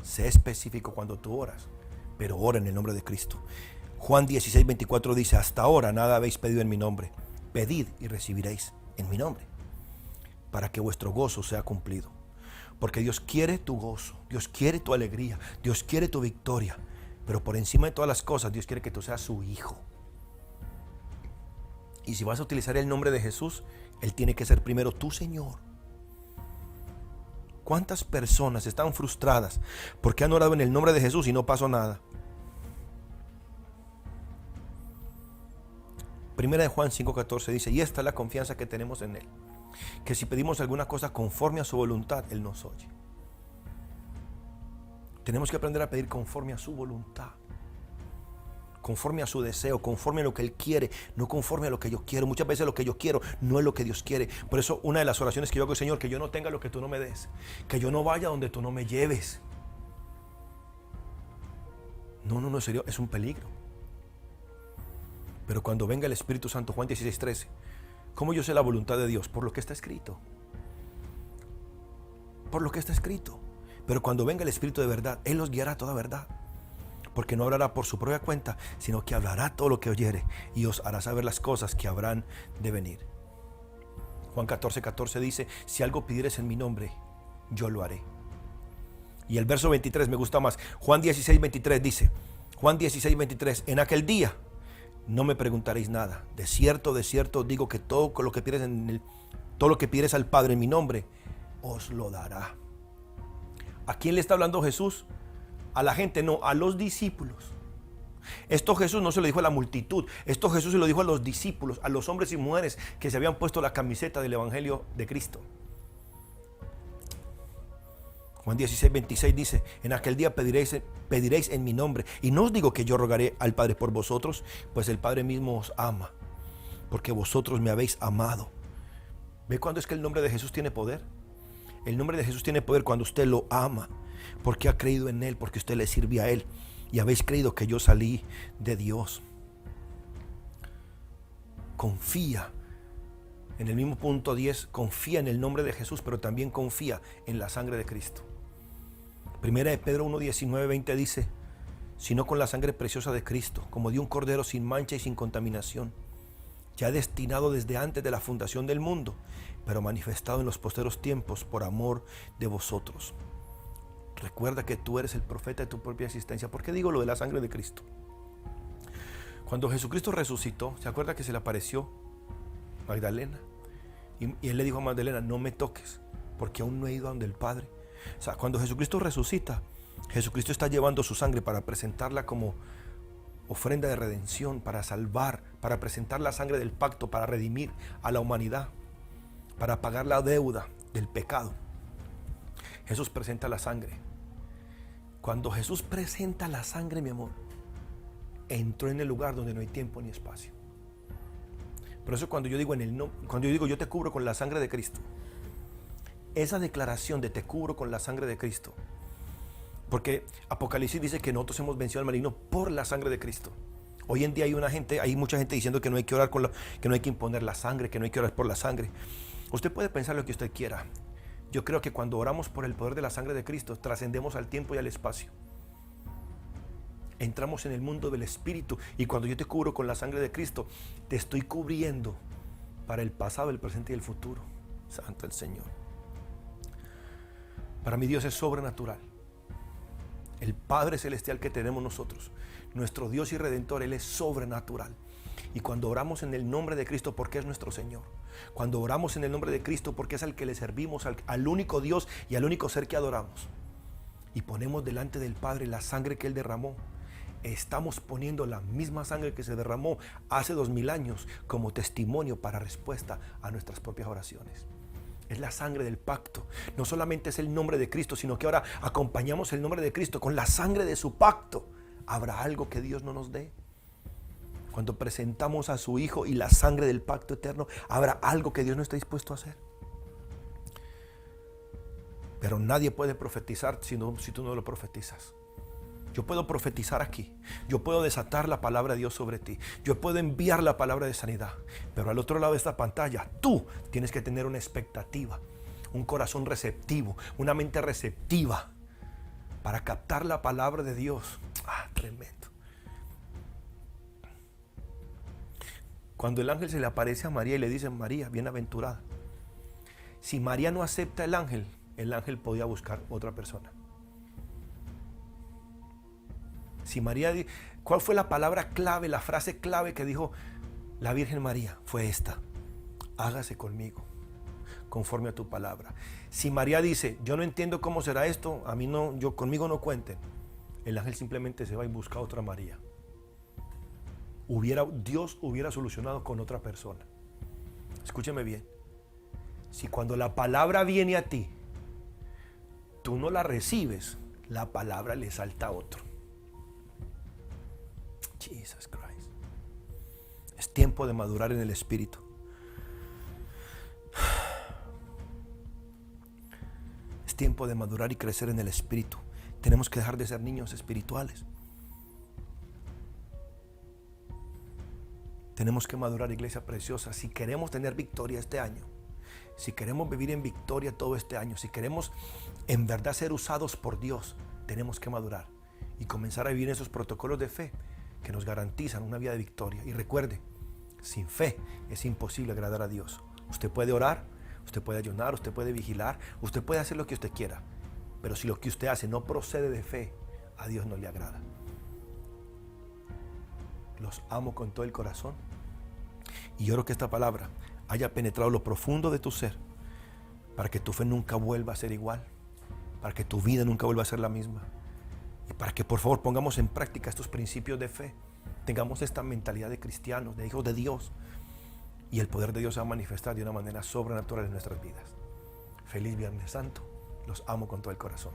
Sé específico cuando tú oras, pero ora en el nombre de Cristo. Juan 16:24 dice, hasta ahora nada habéis pedido en mi nombre. Pedid y recibiréis en mi nombre, para que vuestro gozo sea cumplido. Porque Dios quiere tu gozo, Dios quiere tu alegría, Dios quiere tu victoria. Pero por encima de todas las cosas, Dios quiere que tú seas su hijo. Y si vas a utilizar el nombre de Jesús, Él tiene que ser primero tu Señor. ¿Cuántas personas están frustradas porque han orado en el nombre de Jesús y no pasó nada? Primera de Juan 5:14 dice, y esta es la confianza que tenemos en Él, que si pedimos alguna cosa conforme a su voluntad, Él nos oye. Tenemos que aprender a pedir conforme a su voluntad, conforme a su deseo, conforme a lo que Él quiere, no conforme a lo que yo quiero. Muchas veces lo que yo quiero no es lo que Dios quiere. Por eso una de las oraciones que yo hago es, Señor, que yo no tenga lo que tú no me des, que yo no vaya donde tú no me lleves. No, en serio, es un peligro. Pero cuando venga el Espíritu Santo, Juan 16:13, ¿cómo yo sé la voluntad de Dios? Por lo que está escrito. Por lo que está escrito. Pero cuando venga el Espíritu de verdad, Él los guiará a toda verdad. Porque no hablará por su propia cuenta, sino que hablará todo lo que oyere y os hará saber las cosas que habrán de venir. Juan 14:14 dice, si algo pidieres en mi nombre, yo lo haré. Y el verso 23 me gusta más. Juan 16:23 dice, Juan 16:23, en aquel día no me preguntaréis nada. De cierto digo que todo lo que pidieres al Padre en mi nombre, os lo dará. ¿A quién le está hablando Jesús? A la gente, no, a los discípulos. Esto Jesús no se lo dijo a la multitud, esto Jesús se lo dijo a los discípulos, a los hombres y mujeres que se habían puesto la camiseta del Evangelio de Cristo. Juan 16:26 dice, en aquel día pediréis en mi nombre, y no os digo que yo rogaré al Padre por vosotros, pues el Padre mismo os ama, porque vosotros me habéis amado. ¿Ve cuándo es que el nombre de Jesús tiene poder? El nombre de Jesús tiene poder cuando usted lo ama, porque ha creído en Él, porque usted le sirve a Él, y habéis creído que yo salí de Dios. Confía. En el mismo punto 10, confía en el nombre de Jesús, pero también confía en la sangre de Cristo. Primera de Pedro 1:19-20 dice, sino con la sangre preciosa de Cristo, como de un cordero sin mancha y sin contaminación, ya destinado desde antes de la fundación del mundo, pero manifestado en los posteros tiempos por amor de vosotros. Recuerda que tú eres el profeta de tu propia existencia. ¿Por qué digo lo de la sangre de Cristo? Cuando Jesucristo resucitó, ¿se acuerda que se le apareció Magdalena? Y él le dijo a Magdalena, no me toques, porque aún no he ido a donde el Padre. O sea, cuando Jesucristo resucita, Jesucristo está llevando su sangre para presentarla como ofrenda de redención, para salvar, para presentar la sangre del pacto, para redimir a la humanidad, para pagar la deuda del pecado. Jesús presenta la sangre. Cuando Jesús presenta la sangre, mi amor, entró en el lugar donde no hay tiempo ni espacio. Por eso cuando yo digo yo te cubro con la sangre de Cristo, esa declaración de te cubro con la sangre de Cristo, porque Apocalipsis dice que nosotros hemos vencido al maligno por la sangre de Cristo. Hoy en día hay mucha gente diciendo que no hay que orar que no hay que imponer la sangre, que no hay que orar por la sangre. Usted puede pensar lo que usted quiera. Yo creo que cuando oramos por el poder de la sangre de Cristo, trascendemos al tiempo y al espacio. Entramos en el mundo del Espíritu, y cuando yo te cubro con la sangre de Cristo, te estoy cubriendo para el pasado, el presente y el futuro. Santo el Señor. Para mí Dios es sobrenatural. El Padre Celestial que tenemos nosotros, nuestro Dios y Redentor, Él es sobrenatural. Y cuando oramos en el nombre de Cristo, porque es nuestro Señor, cuando oramos en el nombre de Cristo, porque es al que le servimos, al único Dios y al único ser que adoramos, y ponemos delante del Padre la sangre que Él derramó, estamos poniendo la misma sangre que se derramó hace 2000 años como testimonio para respuesta a nuestras propias oraciones. Es la sangre del pacto. No solamente es el nombre de Cristo, sino que ahora acompañamos el nombre de Cristo con la sangre de su pacto. ¿Habrá algo que Dios no nos dé? Cuando presentamos a su Hijo y la sangre del pacto eterno, ¿habrá algo que Dios no esté dispuesto a hacer? Pero nadie puede profetizar si tú no lo profetizas. Yo puedo profetizar aquí, yo puedo desatar la palabra de Dios sobre ti, yo puedo enviar la palabra de sanidad, pero al otro lado de esta pantalla tú tienes que tener una expectativa, un corazón receptivo, una mente receptiva para captar la palabra de Dios. Tremendo. Cuando el ángel se le aparece a María y le dice: María, bienaventurada. Si María no acepta el ángel podía buscar otra persona. Si María, ¿cuál fue la palabra clave, la frase clave que dijo la Virgen María? Fue esta: hágase conmigo, conforme a tu palabra. Si María dice: yo no entiendo cómo será esto, a mí no, conmigo no cuenten, el ángel simplemente se va y busca a otra María. Dios hubiera solucionado con otra persona. Escúcheme bien. Si cuando la palabra viene a ti, tú no la recibes, la palabra le salta a otro. Jesus Christ. Es tiempo de madurar en el Espíritu. Es tiempo de madurar y crecer en el Espíritu. Tenemos que dejar de ser niños espirituales. Tenemos que madurar, iglesia preciosa. Si queremos tener victoria este año, si queremos vivir en victoria todo este año, si queremos en verdad ser usados por Dios, tenemos que madurar y comenzar a vivir esos protocolos de fe que nos garantizan una vida de victoria. Y recuerde, sin fe es imposible agradar a Dios. Usted puede orar, usted puede ayunar, usted puede vigilar, usted puede hacer lo que usted quiera, pero si lo que usted hace no procede de fe, a Dios no le agrada. Los amo con todo el corazón y oro que esta palabra haya penetrado lo profundo de tu ser, para que tu fe nunca vuelva a ser igual, para que tu vida nunca vuelva a ser la misma, y para que por favor pongamos en práctica estos principios de fe, tengamos esta mentalidad de cristianos, de hijos de Dios, y el poder de Dios se va a manifestar de una manera sobrenatural en nuestras vidas. Feliz Viernes Santo, los amo con todo el corazón.